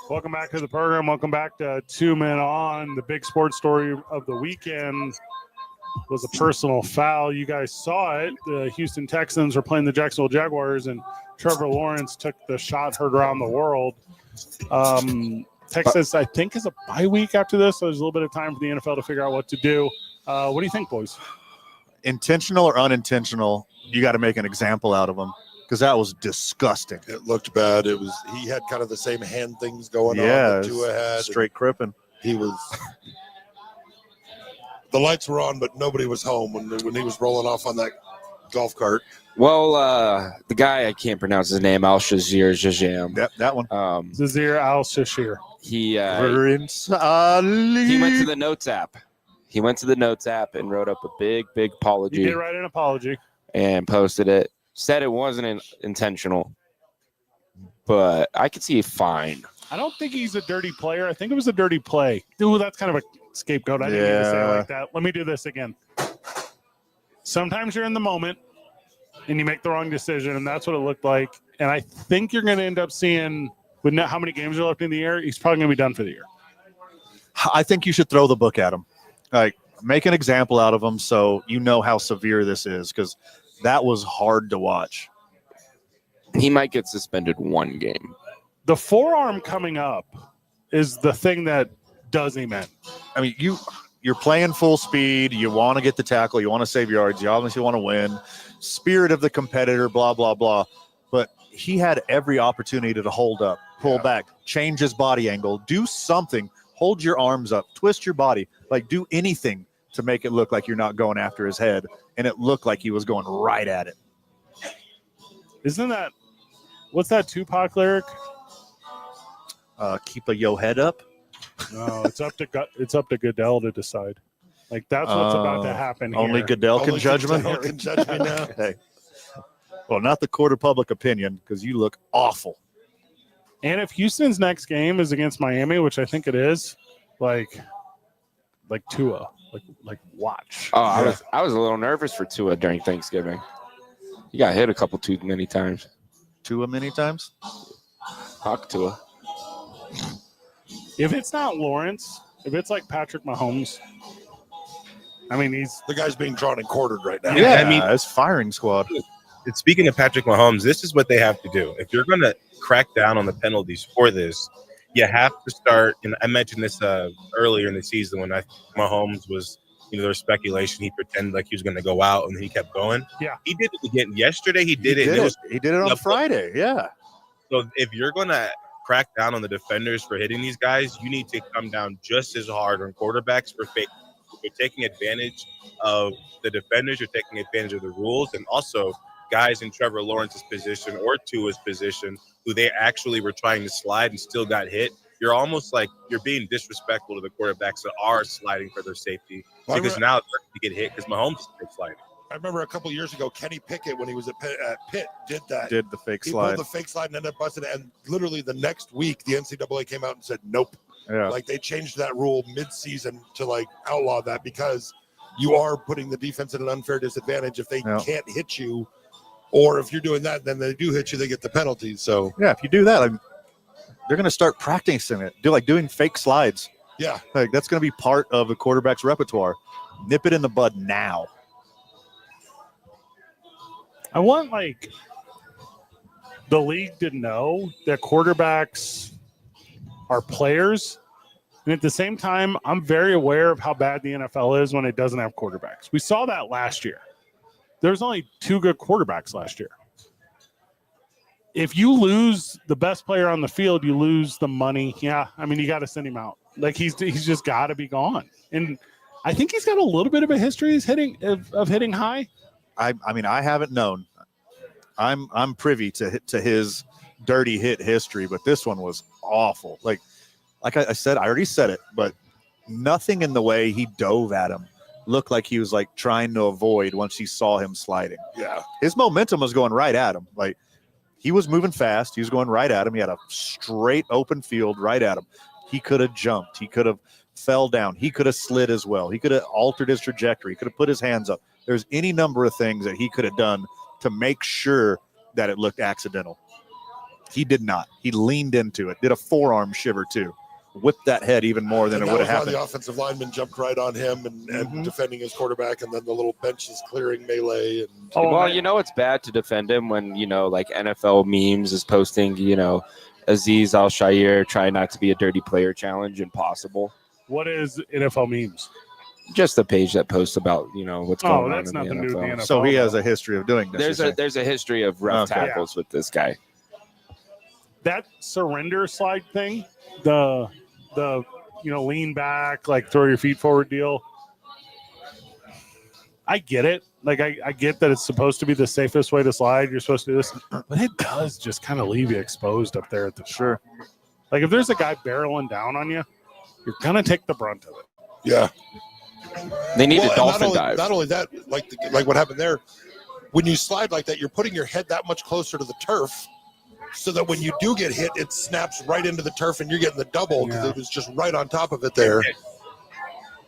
Welcome back to the program. Welcome back to 2 Men On. The big sports story of the weekend was a personal foul. You guys saw it. The Houston Texans were playing the Jacksonville Jaguars, and Trevor Lawrence took the shot heard around the world. Texas, I think, is a bye week after this, so there's a little bit of time for the NFL to figure out what to do. What do you think, boys? Intentional or unintentional, you got to make an example out of him because that was disgusting. It looked bad. He had kind of the same hand things going on Yeah, that Tua had. straight cripping. He was. The lights were on, but nobody was home when he was rolling off on that golf cart. Well, the guy, I can't pronounce his name, Al-Shazir Jajam. Yep, that one. Zazir Al-Shashir. He went to the Notes app. He went to the Notes app and wrote up a big apology. He did write an apology. And posted it. Said it wasn't intentional, but I could see a fine. I don't think he's a dirty player. I think it was a dirty play. Ooh, that's kind of a scapegoat. I didn't mean to say it like that. Let me do this again. Sometimes you're in the moment and you make the wrong decision, and that's what it looked like. And I think you're going to end up seeing, with how many games are left in the year, he's probably going to be done for the year. I think you should throw the book at him. Like, make an example out of him so you know how severe this is, because that was hard to watch. He might get suspended 1 game. The forearm coming up is the thing that does him in. I mean, you're playing full speed. You want to get the tackle. You want to save yards. You obviously want to win. Spirit of the competitor, blah, blah, blah. But he had every opportunity to hold up, pull back, change his body angle, do something, hold your arms up, twist your body, like do anything to make it look like you're not going after his head. And it looked like he was going right at it. Isn't that, what's that Tupac lyric? Keep a yo head up. No, it's up to Goodell to decide. Like, that's what's about to happen here. Only Goodell can judge me. Goodell can judge me now. Okay. Well, not the court of public opinion, because you look awful. And if Houston's next game is against Miami, which I think it is, like Tua, like watch. Oh, I was a little nervous for Tua during Thanksgiving. He got hit a couple too many times. Tua many times? Hawk Tua. If it's not Lawrence, if it's like Patrick Mahomes, I mean, the guy's being drawn and quartered right now. Yeah, I mean, it's firing squad. Speaking of Patrick Mahomes, this is what they have to do. If you're going to crack down on the penalties for this, you have to start. And I mentioned this earlier in the season when Mahomes was, there was speculation he pretended like he was going to go out and he kept going. Yeah, he did it again yesterday. He did it on Friday. Yeah. So if you're going to crack down on the defenders for hitting these guys, you need to come down just as hard on quarterbacks for fake. If you're taking advantage of the defenders, you're taking advantage of the rules, and also guys in Trevor Lawrence's position or Tua's position who they actually were trying to slide and still got hit. You're almost like you're being disrespectful to the quarterbacks that are sliding for their safety, because now they're going to get hit because Mahomes is sliding. I remember a couple years ago, Kenny Pickett, when he was at Pitt, did that. Did the fake he slide. He pulled the fake slide and ended up busting it. And literally the next week, the NCAA came out and said, nope. Yeah. Like, they changed that rule mid-season to, like, outlaw that, because you are putting the defense at an unfair disadvantage if they can't hit you. Or if you're doing that, then they do hit you, they get the penalties. So, yeah, if you do that, they're going to start practicing it. Doing fake slides. Yeah. Like, that's going to be part of the quarterback's repertoire. Nip it in the bud now. I want, the league to know that quarterbacks are players. And at the same time, I'm very aware of how bad the NFL is when it doesn't have quarterbacks. We saw that last year. There's only 2 good quarterbacks last year. If you lose the best player on the field, you lose the money. Yeah, I mean, you got to send him out. Like, he's just got to be gone. And I think he's got a little bit of a history of hitting high. I mean, I haven't known. I'm privy to his dirty hit history, but this one was awful. Like I said, I already said it, but nothing in the way he dove at him looked like he was like trying to avoid once he saw him sliding. Yeah, his momentum was going right at him. Like, he was moving fast. He was going right at him. He had a straight open field right at him. He could have jumped. He could have fell down. He could have slid as well. He could have altered his trajectory. He could have put his hands up. There's any number of things that he could have done to make sure that it looked accidental. He did not. He leaned into it, did a forearm shiver too, whipped that head even more than it would have happened. The offensive lineman jumped right on him and defending his quarterback, and then the little bench is clearing melee. And well, you know it's bad to defend him when, you know, like NFL memes is posting, you know, Aziz Al-Shair, try not to be a dirty player challenge, impossible. What is NFL memes? Just a page that posts about, you know, what's going on. That's in nothing to the do with the NFL. So he has a history of doing this. There's a history of rough tackles with this guy. That surrender slide thing, the you know, lean back, like throw your feet forward deal. I get it. Like I get that it's supposed to be the safest way to slide. You're supposed to do this, but it does just kind of leave you exposed up there at the top. Like if there's a guy barreling down on you, you're gonna take the brunt of it. Yeah. They need a dolphin dive. Not only that, like what happened there, when you slide like that, you're putting your head that much closer to the turf, so that when you do get hit, it snaps right into the turf, and you're getting the double because it was just right on top of it there.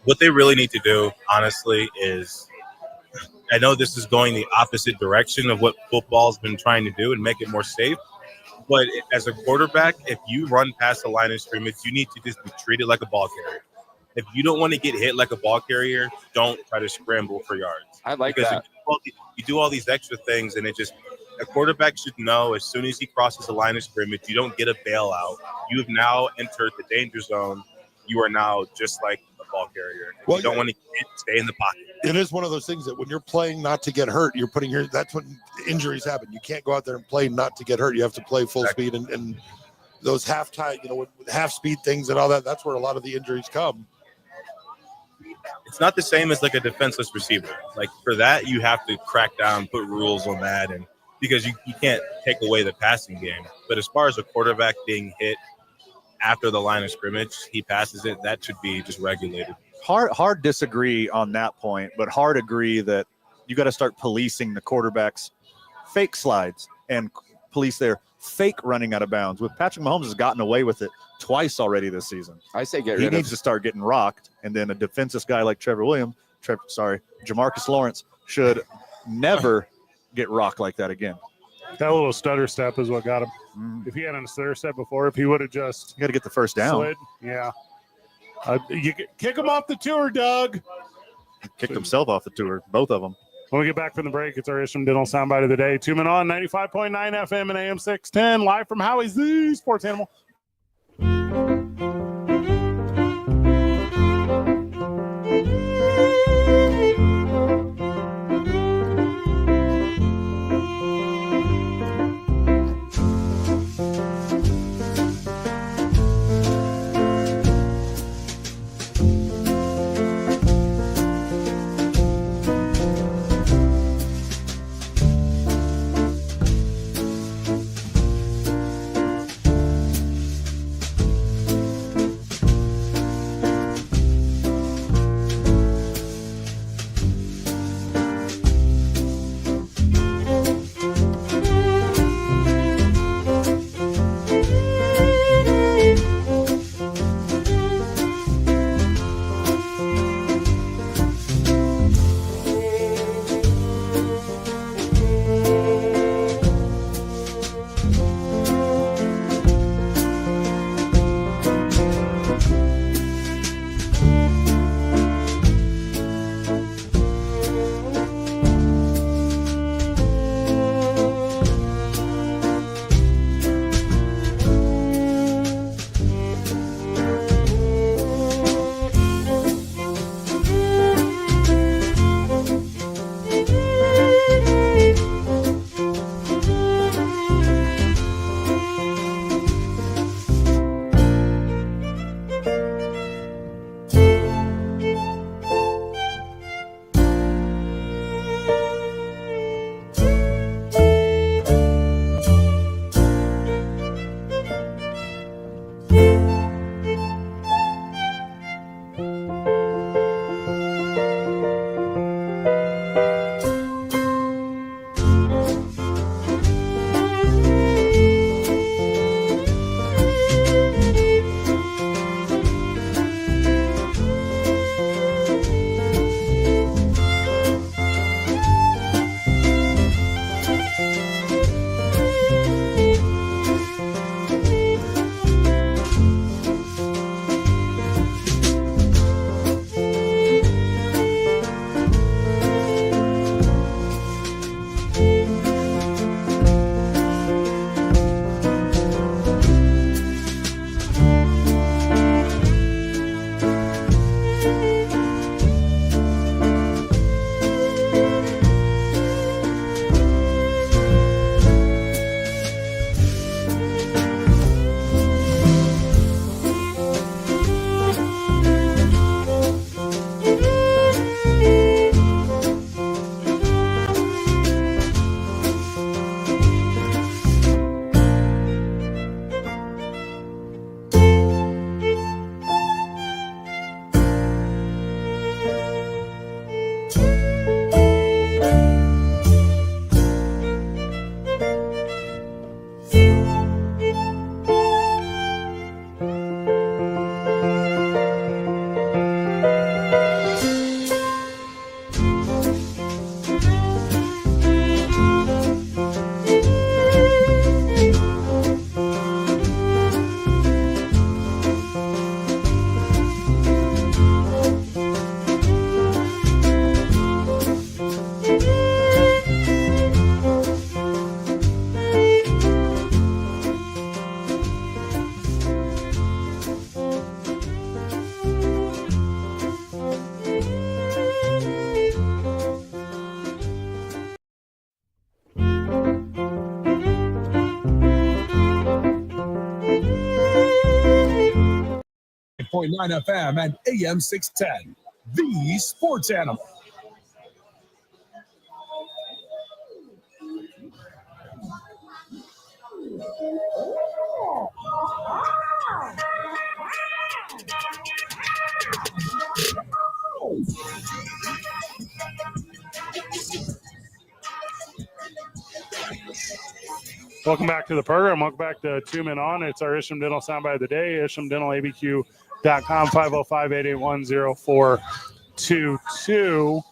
What they really need to do, honestly, is I know this is going the opposite direction of what football's been trying to do and make it more safe. But as a quarterback, if you run past the line of scrimmage, you need to just be treated like a ball carrier. If you don't want to get hit like a ball carrier, don't try to scramble for yards. I like that. You do all these extra things, and a quarterback should know as soon as he crosses the line of scrimmage, you don't get a bailout. You have now entered the danger zone. You are now just like a ball carrier. You don't want to stay in the pocket. It is one of those things that when you're playing not to get hurt, that's when injuries happen. You can't go out there and play not to get hurt. You have to play full speed, and those half speed things and all that, that's where a lot of the injuries come. It's not the same as like a defenseless receiver. Like for that, you have to crack down, put rules on that, and because you can't take away the passing game. But as far as a quarterback being hit after the line of scrimmage, he passes it, that should be just regulated. Hard disagree on that point, but hard agree that you got to start policing the quarterback's fake slides and police their fake running out of bounds. With Patrick Mahomes has gotten away with it twice already this season. I say he needs to start getting rocked, and then a defensive guy like Jamarcus Lawrence should never get rocked like that again. That little stutter step is what got him. If he hadn't stutter step before, if he would have just got to get the first down. Slid, you kick him off the tour, Doug. Kicked himself off the tour, both of them. When we get back from the break, it's our Isham Dental Soundbite of the Day. 2 Men On, 95.9 FM and AM 610, live from Howie's, the Sports Animal. FM and AM 610. The Sports Animal. Welcome back to the program. Welcome back to 2 Men On. It's our Isham Dental Soundbite of the Day. IshamDentalABQ.com, 505-881-0422.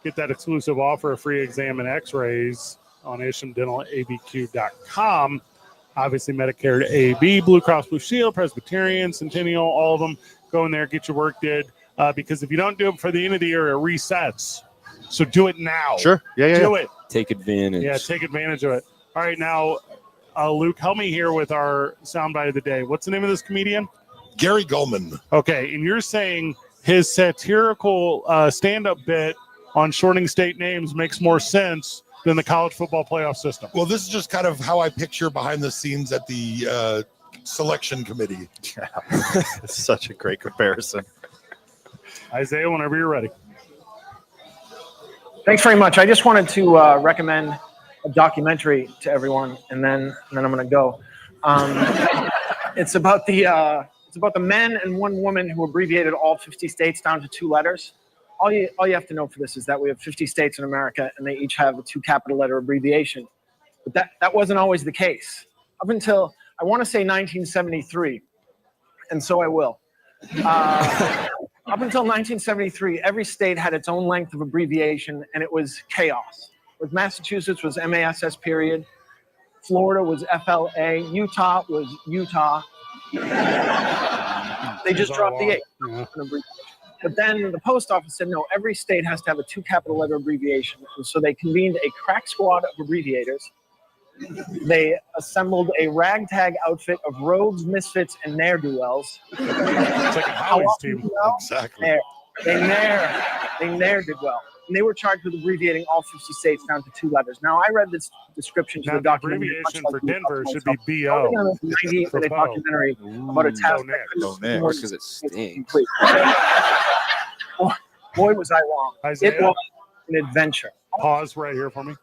Get that exclusive offer of free exam and x-rays on IshamDentalABQ.com. Obviously, Medicare to AB, Blue Cross Blue Shield, Presbyterian, Centennial, all of them. Go in there, get your work did. Because if you don't do it for the end of the year, it resets. So do it now. Sure. Yeah. Do it. Take advantage. Yeah, take advantage of it. All right, now, Luke, help me here with our soundbite of the day. What's the name of this comedian? Gary Goldman. Okay, and you're saying his satirical stand-up bit on shortening state names makes more sense than the college football playoff system. Well, this is just kind of how I picture behind the scenes at the selection committee. Yeah. It's such a great comparison. Isaiah, whenever you're ready. Thanks very much. I just wanted to recommend a documentary to everyone, and then I'm going to go. It's about the men and one woman who abbreviated all 50 states down to 2 letters. All you have to know for this is that we have 50 states in America, and they each have a 2 capital letter abbreviation. But that wasn't always the case up until, I want to say, 1973, and so I will. Up until 1973, every state had its own length of abbreviation, and it was chaos. With Massachusetts was MASS period, Florida was FLA, Utah was Utah. They just dropped the 8. But then the post office said, no, every state has to have a 2 capital letter abbreviation. And so they convened a crack squad of abbreviators. They assembled a ragtag outfit of rogues, misfits, and ne'er-do-wells. It's like a Howie's team. Exactly. They ne'er did well. And they were charged with abbreviating all 50 states down to 2 letters. Now, I read this description to Now, the the documentary. abbreviation for Denver should be BO. A 98-minute documentary about a task because it stinks. Boy, was I wrong. Isaiah? It was an adventure. Pause right here for me.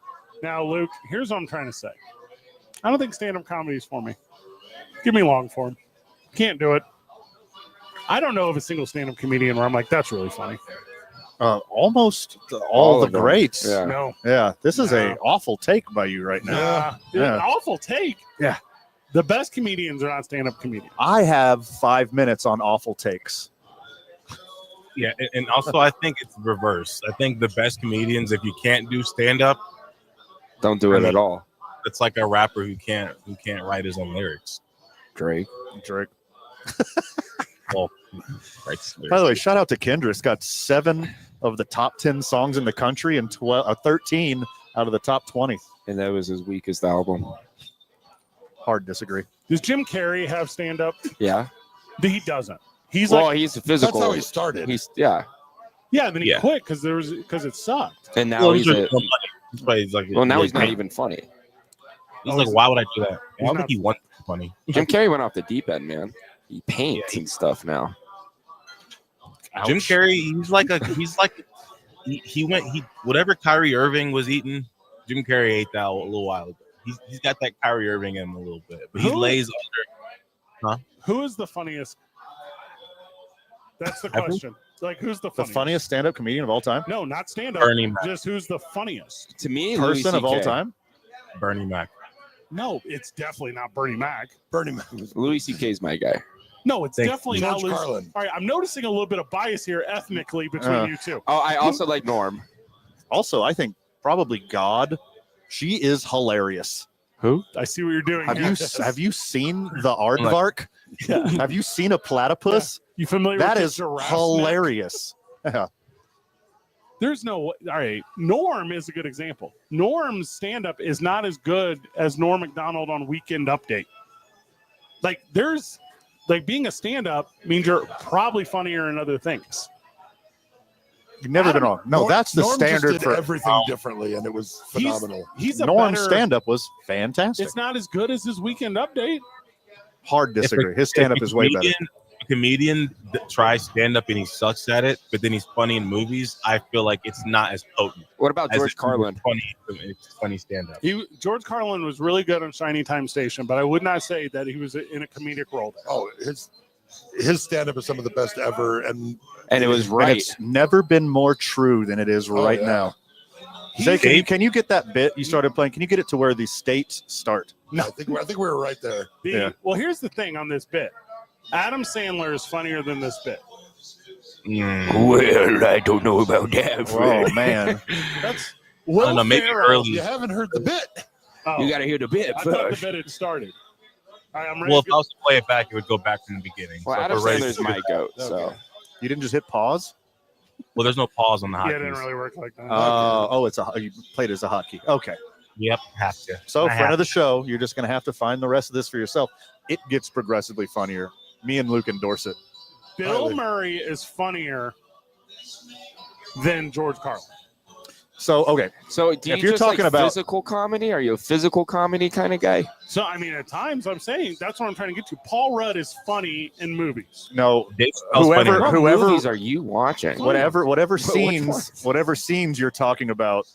Now, Luke, here's what I'm trying to say. I don't think stand-up comedy is for me. Give me long form. Can't do it. I don't know of a single stand-up comedian where I'm like, that's really funny. Almost all the of them. greats. Yeah. No. Yeah, this is a awful take by you right now. An awful take. Yeah. The best comedians are not stand-up comedians. I have 5 minutes on awful takes. Yeah, and also I think it's reverse. I think the best comedians, if you can't do stand-up, don't do it at all. It's like a rapper who can't write his own lyrics. Drake. Well, right. By the way, shout out to Kendra. It's got 7 of the top 10 songs in the country and 13 out of the top 20. And that was his weakest album. Hard disagree. Does Jim Carrey have stand-up? Yeah. He doesn't. He's he's a physical. That's how he started. Yeah, then he quit because it sucked. And now he's now he's not even funny. He's like, why would I do that? I don't think he wants to be funny. Jim Carrey went off the deep end, man. He paints and stuff now. Ouch. Jim Carrey, he whatever Kyrie Irving was eating, Jim Carrey ate that a little while ago. He's got that Kyrie Irving in him a little bit, but he lays under. Who is the funniest? That's the question. Like, who's the funniest stand-up comedian of all time? No, not stand-up. Bernie Mac. Just who's the funniest? To me, Person of all time? Bernie Mac. No, it's definitely not Bernie Mac. Louis C.K.'s my guy. No, it's definitely not George Louis. Carlin. All right, I'm noticing a little bit of bias here ethnically between you two. Oh, I also like Norm. Also, I think probably God. She is hilarious. Who? I see what you're doing. Have you seen the aardvark? Yeah. Have you seen a platypus? Yeah. You familiar that with is giraffe hilarious. Yeah. There's no all right. Norm is a good example. Norm's stand-up is not as good as Norm Macdonald on Weekend Update. Like being a stand-up means you're probably funnier in other things. You've never been wrong. No, that's the Norm standard just did for everything differently, and it was phenomenal. He's a Norm's better stand-up was fantastic. It's not as good as his Weekend Update. Hard disagree. His stand-up is way better. If a comedian that tries stand up and he sucks at it, but then he's funny in movies, I feel like it's not as potent. What about as George if Carlin? It's funny stand up. George Carlin was really good on Shiny Time Station, but I would not say that he was in a comedic role there. Oh, his stand up is some of the best ever, and it was right. And it's never been more true than it is right now. Zay, can you get that bit you started playing? Can you get it to where the states start? No, I think we were right there. Well, here's the thing on this bit. Adam Sandler is funnier than this bit. Well, I don't know about that. Oh man, that's I don't know, maybe early. You haven't heard the bit. Oh, you got to hear the bit I first. thought the bit had started. All right, I'm ready. Well, if I was to play it back, it would go back from the beginning. Well, So if Adam we're ready Sandler's to- my goat. So you didn't just hit pause? Well, there's no pause on the Yeah, hotkeys. it didn't really work like that. You played it as a hotkey. Okay. Yep, have to. So, I friend of the show, you're just going to have to find the rest of this for yourself. It gets progressively funnier. Me and Luke endorse it. Bill Murray is funnier than George Carlin. So, okay. So, do you if you're just talking like about physical comedy? Are you a physical comedy kind of guy? So, I mean, at times I'm saying that's what I'm trying to get to. Paul Rudd is funny in movies. No, What movies are you watching? whatever scenes you're talking about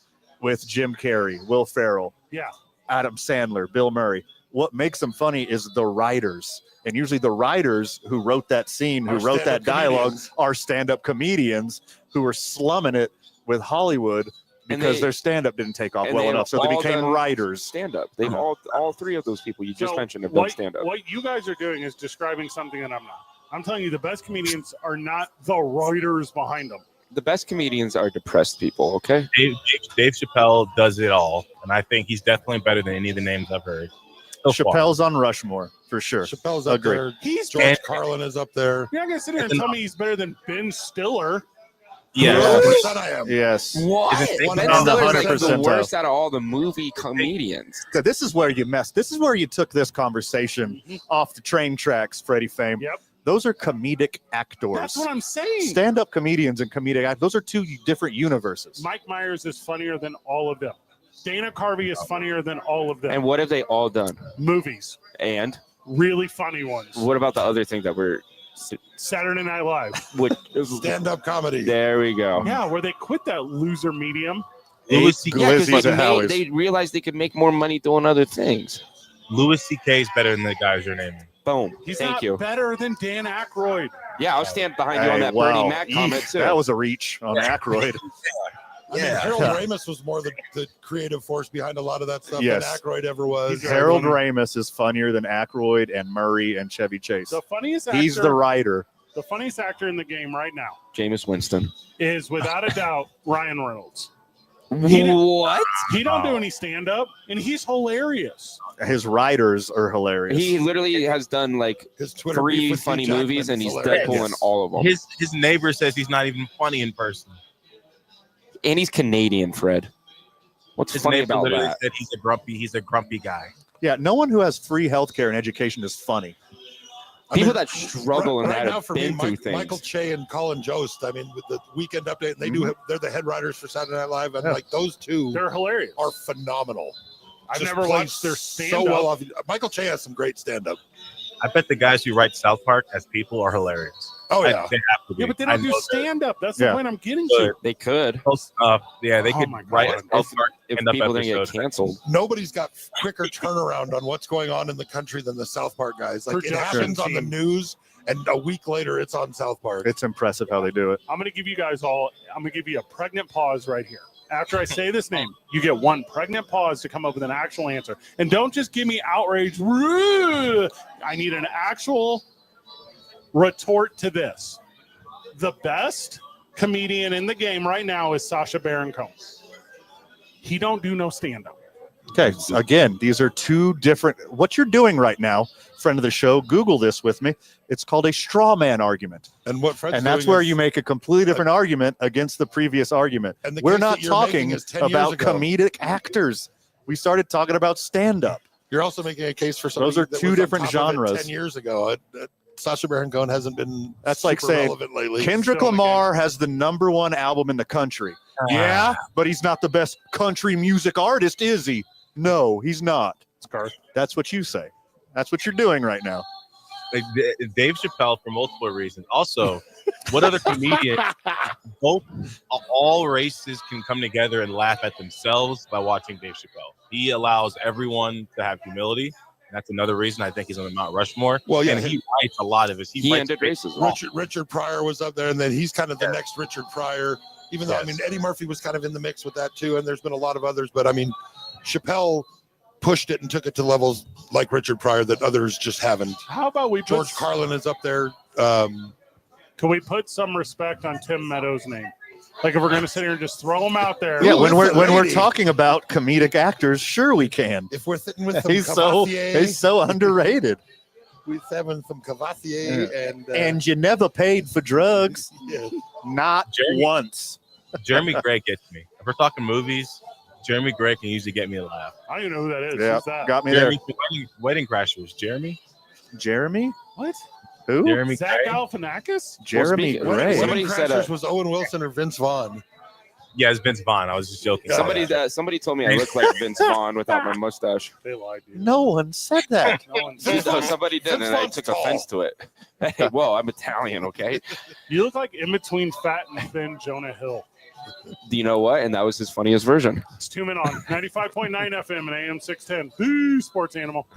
with Jim Carrey, Will Ferrell, Yeah. Adam Sandler, Bill Murray. What makes them funny is the writers. And usually the writers who wrote that scene, who wrote that dialogue, are stand-up comedians who were slumming it with Hollywood because their stand-up didn't take off well enough. So they became writers. Stand-up. They've all three of those people you just mentioned have done what, stand-up. What you guys are doing is describing something that I'm not. I'm telling you, the best comedians are not the writers behind them. The best comedians are depressed people, okay? Dave Chappelle does it all, and I think he's definitely better than any of the names I've heard. Chappelle's on Rushmore, for sure. Chappelle's up there. George Carlin is up there. You're not going to sit here and tell me he's better than Ben Stiller. Yes. I am. Yes. What? Ben Stiller's the like 100% the worst out of all the movie comedians. So this is where you messed. This is where you took this conversation off the train tracks, Freddie Fame. Yep. Those are comedic actors. That's what I'm saying. Stand-up comedians and comedic actors. Those are two different universes. Mike Myers is funnier than all of them. Dana Carvey is funnier than all of them. And what have they all done? Movies. And? Really funny ones. What about the other thing that we're... Saturday Night Live. Stand-up comedy. There we go. Yeah, where they quit that loser medium. Louis C.K. They realized they could make more money doing other things. Louis C.K. is better than the guys you're naming. Boom. He's Thank not you. better than Dan Aykroyd. Yeah, I'll stand behind you on that Bernie Mac comment, too. That was a reach on Aykroyd. I mean, Harold Ramis was more the creative force behind a lot of that stuff Yes. than Aykroyd ever was. Harold Ramis is funnier than Aykroyd and Murray and Chevy Chase. The funniest actor, He's the writer. The funniest actor in the game right now Jameis Winston. is, without a doubt, Ryan Reynolds. What? He don't do any stand-up, and he's hilarious. His writers are hilarious. He literally has done like His Twitter 3 beef with funny Hugh movies, Jackman's and he's hilarious. Deadpool in all of them. His neighbor says he's not even funny in person. And he's Canadian, Fred. What's His funny neighbor about literally that? said he's a grumpy guy. Yeah, no one who has free healthcare and education is funny. People that struggle and right that now have for been me, through things. Michael Che and Colin Jost. I mean, with the Weekend Update, and they're the head writers for Saturday Night Live, and like those two, They're hilarious. are phenomenal. I've Just never play watched their so stand-up. well off. Michael Che has some great stand-up. I bet the guys who write South Park as people are hilarious. Oh They yeah, have to be. Yeah, but they I don't do know that. stand-up. That's the Yeah. point I'm getting to. They could. Yeah, they Oh could my God. write a South Park If stand-up people didn't get episode. canceled. nobody's got quicker turnaround on what's going on in the country than the South Park guys. Like it Production happens on the team. news, and a week later it's on South Park. It's impressive how they do it. I'm going to give you guys all, I'm going to give you a pregnant pause right here. After I say this name, you get one pregnant pause to come up with an actual answer. And don't just give me outrage. I need an actual retort to this. The best comedian in the game right now is Sacha Baron Cohen. He don't do no stand-up. Okay, so again, these are two different. What you're doing right now, friend of the show, Google this with me. It's called a straw man argument. And what Fred's And that's doing where is- you make a completely different argument against the previous argument. And the We're case not that you're making talking is 10 years about ago. comedic actors. We started talking about stand-up. You're also making a case for something. Those are that two was on different top of it genres. 10 years ago, Sacha Baron Cohen hasn't been. That's like super saying relevant lately. Kendrick Still Lamar has the #1 album in the country. Yeah, but he's not the best country music artist, is he? No, he's not. Scar. That's what you say. That's what you're doing right now. Like Dave Chappelle for multiple reasons. Also, what other comedian? All races can come together and laugh at themselves by watching Dave Chappelle. He allows everyone to have humility. And that's another reason I think he's on the Mount Rushmore. Well, yeah, and he writes a lot of his. He ended races. Richard Pryor was up there, and then he's kind of the next Richard Pryor. Even though, I mean, Eddie Murphy was kind of in the mix with that too, and there's been a lot of others. But I mean, Chappelle pushed it and took it to levels like Richard Pryor that others just haven't. How about we George Carlin is up there. Can we put some respect on Tim Meadows' name? Like if we're going to sit here and just throw him out there. Yeah, when we're talking about comedic actors, sure we can. If we're sitting with some he's so underrated. We're having some Cavassier and you never paid for drugs. Yeah. Not once. Jeremy Gray gets me. If we're talking movies, Jeremy Gray can usually get me to laugh. I don't even know who that is. Yeah, Who's that? got me Jeremy, there. Wedding Crashers. Jeremy? What? Who? Jeremy Zach Gray? Galifianakis? Jeremy Gray. Somebody said was Owen Wilson or Vince Vaughn. Yeah, it's Vince Vaughn. I was just joking. Somebody told me I look like Vince Vaughn without my mustache. They lied to you. No one said that. No, somebody did, and I took offense to it. Hey, whoa, I'm Italian, okay? You look like in between fat and thin Jonah Hill. Do you know what? And that was his funniest version. It's 2 Men on 95.9 FM and AM 610. Boo, sports animal.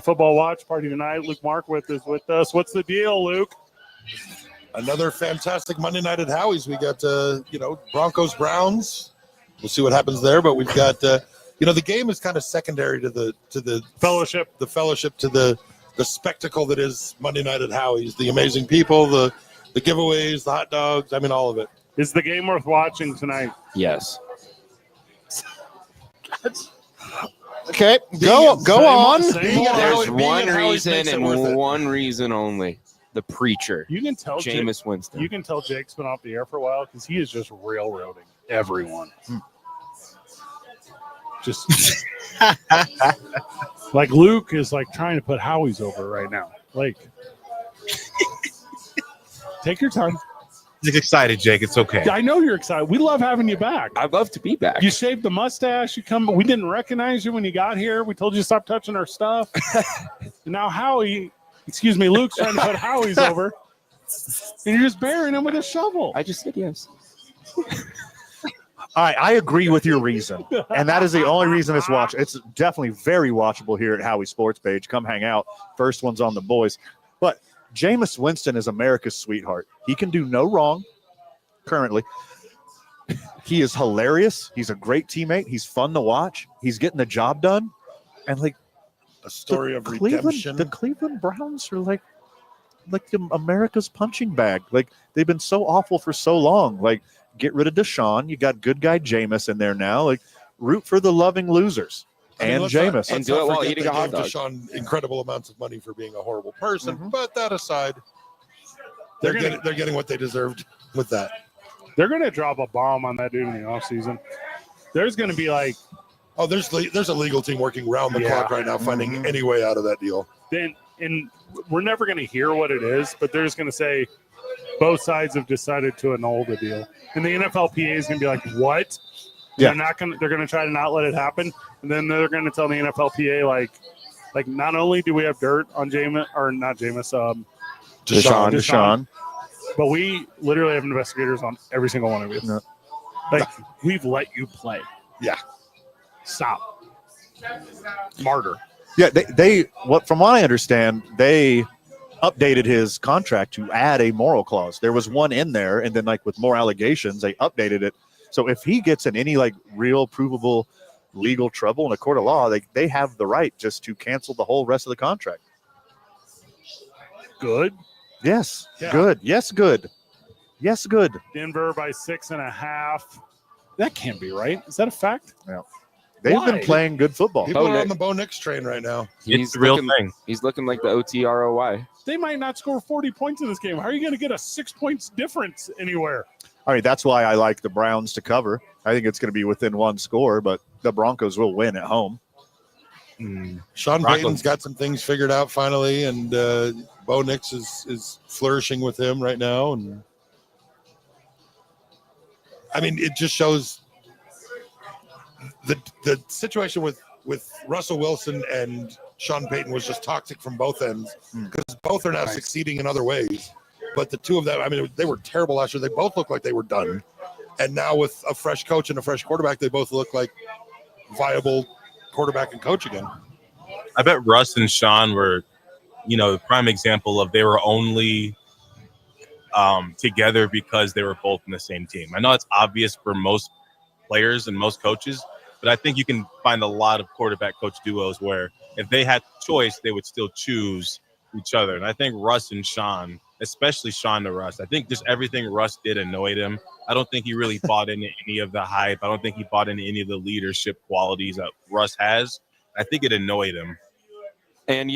Football watch party tonight. Luke Markwith is with us. What's the deal, Luke? Another fantastic Monday night at Howie's. We got, Broncos Browns. We'll see what happens there, but we've got, the game is kind of secondary to the fellowship, to the spectacle that is Monday night at Howie's. The amazing people, the giveaways, the hot dogs. I mean, all of it. Is the game worth watching tonight? Yes. Okay, go on. There's one reason and one reason only. The preacher. You can tell Jameis Winston. You can tell Jake's been off the air for a while because he is just railroading everyone. Just like Luke is like trying to put Howie's over right now. Like, take your time. He's excited, Jake. It's okay. I know you're excited. We love having you back. I'd love to be back. You shaved the mustache. You come. We didn't recognize you when you got here. We told you to stop touching our stuff. And now Luke's trying to put Howie's over. And you're just burying him with a shovel. I just said yes. All right, I agree with your reason. And that is the only reason it's watch. It's definitely very watchable here at Howie Sports Page. Come hang out. First one's on the boys. But Jameis Winston is America's sweetheart. He can do no wrong currently. He is hilarious. He's a great teammate. He's fun to watch. He's getting the job done. And like a story of redemption. The Cleveland Browns are like America's punching bag. Like they've been so awful for so long. Like get rid of Deshaun. You got good guy Jameis in there now. Like root for the loving losers. Jameis. And do it while eating a hot dog. Deshaun incredible amounts of money for being a horrible person. But that aside, they're getting what they deserved with that. They're going to drop a bomb on that dude in the offseason. There's going to be like... Oh, there's a legal team working round the clock right now finding any way out of that deal. And we're never going to hear what it is, but they're just going to say both sides have decided to annul the deal. And the NFLPA is going to be like, what? Yeah. They're going to try to not let it happen. And then they're going to tell the NFLPA, like not only do we have dirt on Deshaun, but we literally have investigators on every single one of you. No. Like, we've let you play. Yeah. Stop. Martyr. Yeah, from what I understand, they updated his contract to add a moral clause. There was one in there, and then like with more allegations, they updated it. So if he gets in any like real provable legal trouble in a court of law, they have the right just to cancel the whole rest of the contract. Good. Yes. Yeah. Good. Yes. Good. Yes. Good. Denver by 6.5. That can't be right. Is that a fact? No. They've been playing good football. People are on the Bo Nix train right now. It's the real thing. He's looking like the OTROY. They might not score 40 points in this game. How are you going to get a 6 points difference anywhere? I mean, that's why I like the Browns to cover. I think it's going to be within one score, but the Broncos will win at home. Sean Payton's got some things figured out finally, and Bo Nix is flourishing with him right now. And I mean, it just shows the situation with Russell Wilson and Sean Payton was just toxic from both ends because both are now succeeding in other ways. But the two of them, I mean, they were terrible last year. They both looked like they were done. And now with a fresh coach and a fresh quarterback, they both look like viable quarterback and coach again. I bet Russ and Sean were, the prime example of they were only together because they were both in the same team. I know it's obvious for most players and most coaches, but I think you can find a lot of quarterback-coach duos where if they had choice, they would still choose each other. And I think Russ and Sean, especially Sean to Russ, I think just everything Russ did annoyed him. I don't think he really bought into any of the hype. I don't think he bought into any of the leadership qualities that Russ has. I think it annoyed him. And,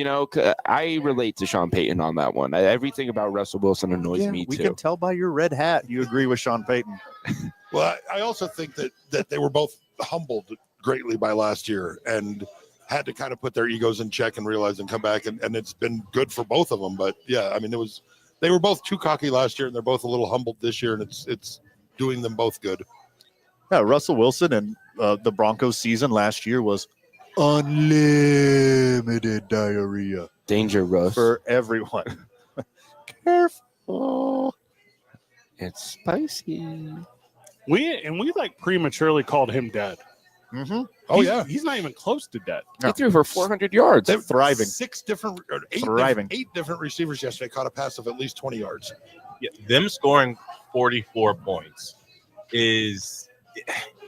I relate to Sean Payton on that one. Everything about Russell Wilson annoys me, too. We can tell by your red hat you agree with Sean Payton. Well, I also think that they were both humbled greatly by last year and had to kind of put their egos in check and realize and come back. And it's been good for both of them. But, yeah, I mean, they were both too cocky last year, and they're both a little humbled this year, and it's doing them both good. Yeah, Russell Wilson and the Broncos season last year was unlimited diarrhea. Danger, Russ. For everyone. Careful. It's spicy. We like prematurely called him dead. Mm-hmm. Oh, yeah. He's not even close to dead. He threw for 400 yards. They're thriving. Eight different receivers yesterday caught a pass of at least 20 yards. Yeah, them scoring 44 points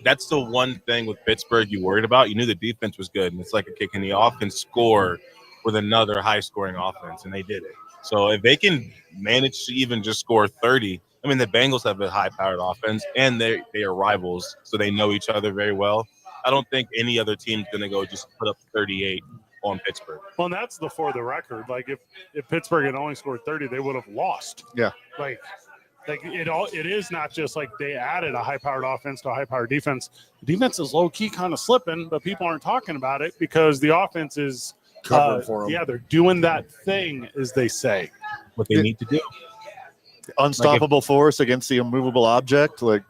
that's the one thing with Pittsburgh you worried about. You knew the defense was good, and it's like, okay, can the offense score with another high-scoring offense? And they did it. So if they can manage to even just score 30, I mean, the Bengals have a high-powered offense, and they are rivals, so they know each other very well. I don't think any other team's going to go just put up 38 on Pittsburgh. Well, and that's for the record. Like, if Pittsburgh had only scored 30, they would have lost. Yeah. Like it is not just like they added a high-powered offense to a high-powered defense. The defense is low-key kind of slipping, but people aren't talking about it because the offense is covering for them. Yeah, they're doing that thing, as they say. What they need to do. Unstoppable force against the immovable object. Like,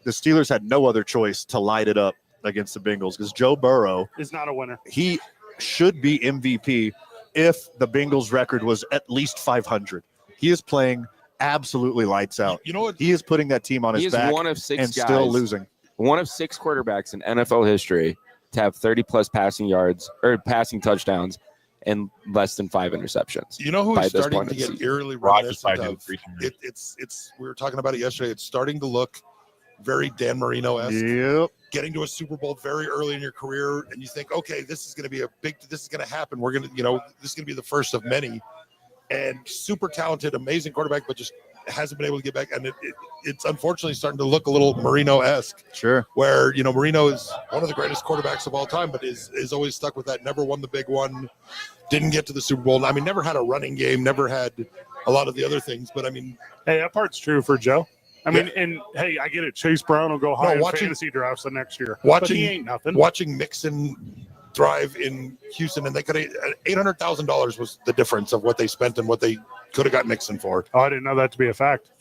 the Steelers had no other choice to light it up against the Bengals because Joe Burrow is not a winner. He should be MVP if the Bengals record was at least 500. He is playing absolutely lights out. You know what? He is putting that team on his back one of 6 and guys, still losing. One of 6 quarterbacks in NFL history to have 30-plus passing yards or passing touchdowns and less than 5 interceptions. You know who is starting to get eerily reminiscent of? It's we were talking about it yesterday. It's starting to look very Dan Marino-esque. Yep. Getting to a Super Bowl very early in your career, and you think, okay, this is going to be this is going to happen. We're going to, this is going to be the first of many. And super talented, amazing quarterback, but just hasn't been able to get back. And it's unfortunately starting to look a little Marino-esque. Sure. Where, Marino is one of the greatest quarterbacks of all time, but is always stuck with that. Never won the big one. Didn't get to the Super Bowl. I mean, never had a running game. Never had a lot of the other things. But, I mean. Hey, that part's true for Joe. I mean, and hey, I get it. Chase Brown will go high in fantasy drafts the next year. But he ain't nothing. Watching Mixon thrive in Houston, and they could $800,000 was the difference of what they spent and what they could have got Mixon for. Oh, I didn't know that to be a fact.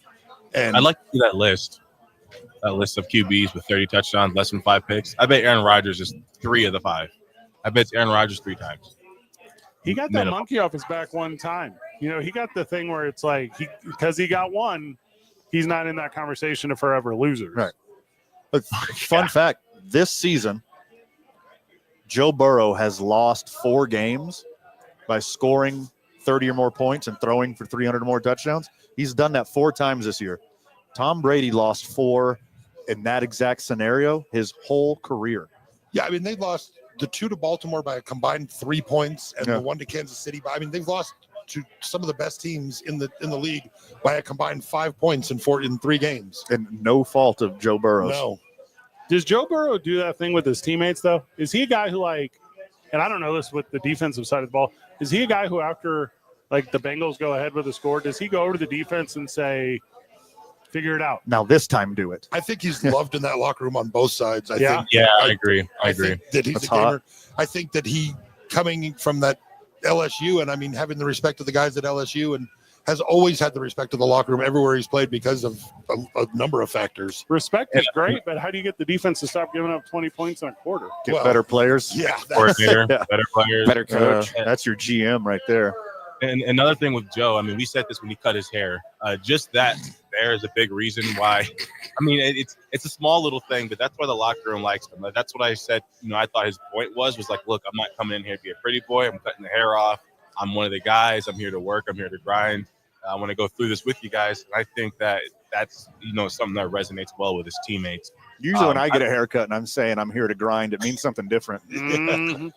And I'd like to see that list of QBs with 30 touchdowns, less than 5 picks. I bet Aaron Rodgers is 3 of the 5. I bet it's Aaron Rodgers 3 times. He got that monkey off his back one time. He got the thing where it's like because he got one, he's not in that conversation of forever losers. Right. But fun fact, this season, Joe Burrow has lost 4 games by scoring 30 or more points and throwing for 300 or more touchdowns. He's done that 4 times this year. Tom Brady lost 4 in that exact scenario his whole career. Yeah, I mean, they lost the 2 to Baltimore by a combined 3 points and the 1 to Kansas City. I mean, they've lost to some of the best teams in the league by a combined 5 points in 3 games. And no fault of Joe Burrow's. No. Does Joe Burrow do that thing with his teammates, though? Is he a guy who, and I don't know this with the defensive side of the ball, is he a guy who after, the Bengals go ahead with a score, does he go over to the defense and say, figure it out? Now this time do it. I think he's loved in that locker room on both sides. I agree. I agree. Think that he's a gamer. I think that he, coming from that LSU, and I mean, having the respect of the guys at LSU, and has always had the respect of the locker room everywhere he's played because of a number of factors. Respect is great, but how do you get the defense to stop giving up 20 points in a quarter? Get better players. Yeah. Coordinator, better players. Better coach. That's your GM right there. And another thing with Joe, I mean, we said this when he cut his hair. Just that there is a big reason why. I mean, it's a small little thing, but that's why the locker room likes him. That's what I said. I thought his point was like, look, I'm not coming in here to be a pretty boy. I'm cutting the hair off. I'm one of the guys. I'm here to work. I'm here to grind. I want to go through this with you guys. And I think that's something that resonates well with his teammates. Usually when I get a haircut and I'm saying I'm here to grind, it means something different. Mm-hmm.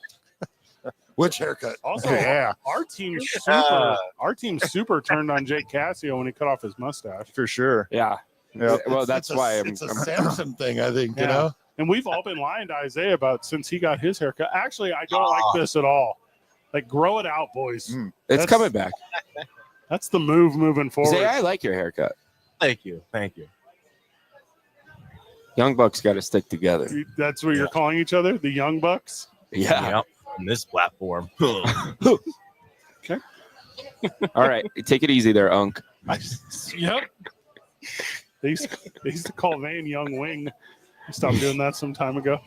Which haircut? Also, our team super turned on Jake Cassio when he cut off his mustache. For sure. Yeah. Well, that's why it's a Samson thing, I think, And we've all been lying to Isaiah about since he got his haircut. Actually, I don't like this at all. Grow it out, boys. It's coming back. That's the move moving forward. Isaiah, I like your haircut. Thank you. Young Bucks got to stick together. That's what you're calling each other? The Young Bucks? Yeah. Yep. On this platform. Okay. All right. Take it easy there, Unk. Yep. They used to call Van Young Wing. I stopped doing that some time ago.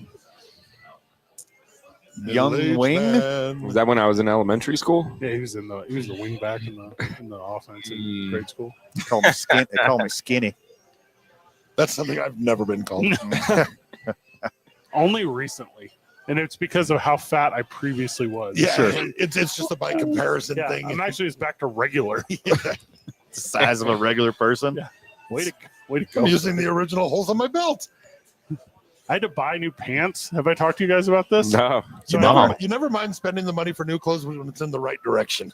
Young Wing? Was that when I was in elementary school? Yeah, he was the wing back in the offense in grade school. They call me skinny. That's something I've never been called. Only recently. And it's because of how fat I previously was. Yeah, sure. It's just a by comparison thing. I'm actually just back to regular. The size of a regular person. Yeah. Way to go. I'm using the original holes on my belt. I had to buy new pants. Have I talked to you guys about this? No. You never mind spending the money for new clothes when it's in the right direction.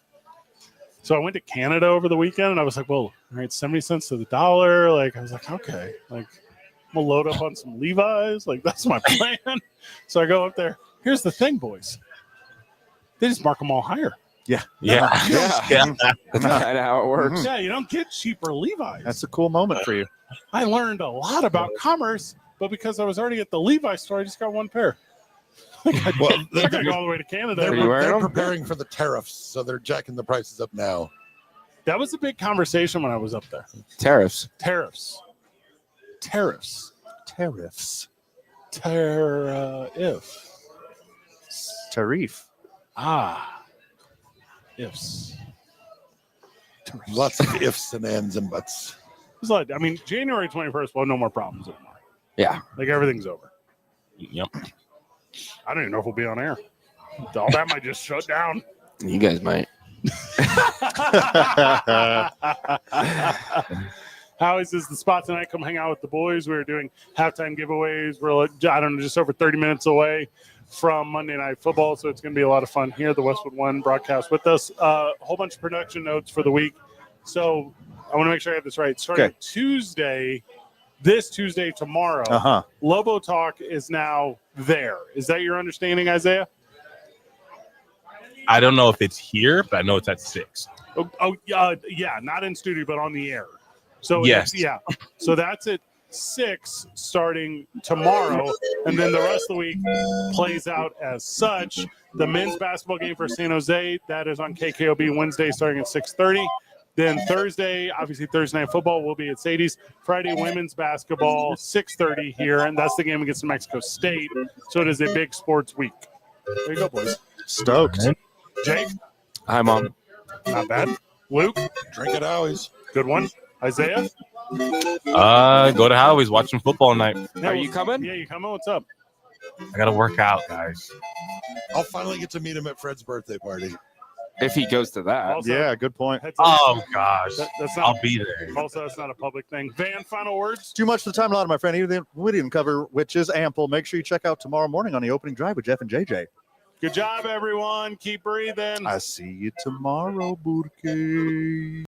So I went to Canada over the weekend, and I was like, well, all right, 70 cents to the dollar. Like, I was like, okay. Like, I'm going to load up on some Levi's. Like, that's my plan. So I go up there. Here's the thing, boys. They just mark them all higher. Yeah. That's kind of how it works. Yeah, you don't get cheaper Levi's. That's a cool moment for you. I learned a lot about commerce, but because I was already at the Levi's store, I just got one pair. Well, I got to go all the way to Canada. They're preparing for the tariffs, so they're jacking the prices up now. That was a big conversation when I was up there. Tariffs. Tariffs. Tariffs. Tariff. Ifs. Lots of ifs and ands and buts. It's like, I mean, January 21st, well, no more problems anymore. Yeah. Like, everything's over. Yep. I don't even know if we'll be on air. All that might just shut down. You guys might. Howie says the spot tonight. Come hang out with the boys. We're doing halftime giveaways. We're, I don't know, just over 30 minutes away from Monday Night Football, so it's going to be a lot of fun here. The Westwood One broadcast with us. A whole bunch of production notes for the week. So I want to make sure I have this right. Starting Tuesday, this Tuesday, tomorrow, Lobo Talk is now there. Is that your understanding, Isaiah? I don't know if it's here, but I know it's at 6. Yeah, not in studio, but on the air. So yes, so that's at 6 starting tomorrow, and then the rest of the week plays out as such. The men's basketball game for San Jose, that is on KKOB Wednesday starting at 6:30. Then Thursday, obviously Thursday Night Football will be at Sadie's. Friday, women's basketball, 6:30 here, and that's the game against New Mexico State. So it is a big sports week. There you go, boys. Stoked. Jake? Hi, Mom. Not bad. Luke? Drink at Howie's. Good one. Isaiah? Go to Howie's, watch some football night. Are you coming? Yeah, you coming? What's up? I got to work out, guys. I'll finally get to meet him at Fred's birthday party. If he goes to that. Also, Yeah, good point. Oh, gosh. That's not, I'll be there. Also, that's not a public thing. Van, final words? Too much of the time allotted, my friend. Even we didn't cover, which is ample. Make sure you check out tomorrow morning on the opening drive with Jeff and JJ. Good job, everyone. Keep breathing. I see you tomorrow, Burke.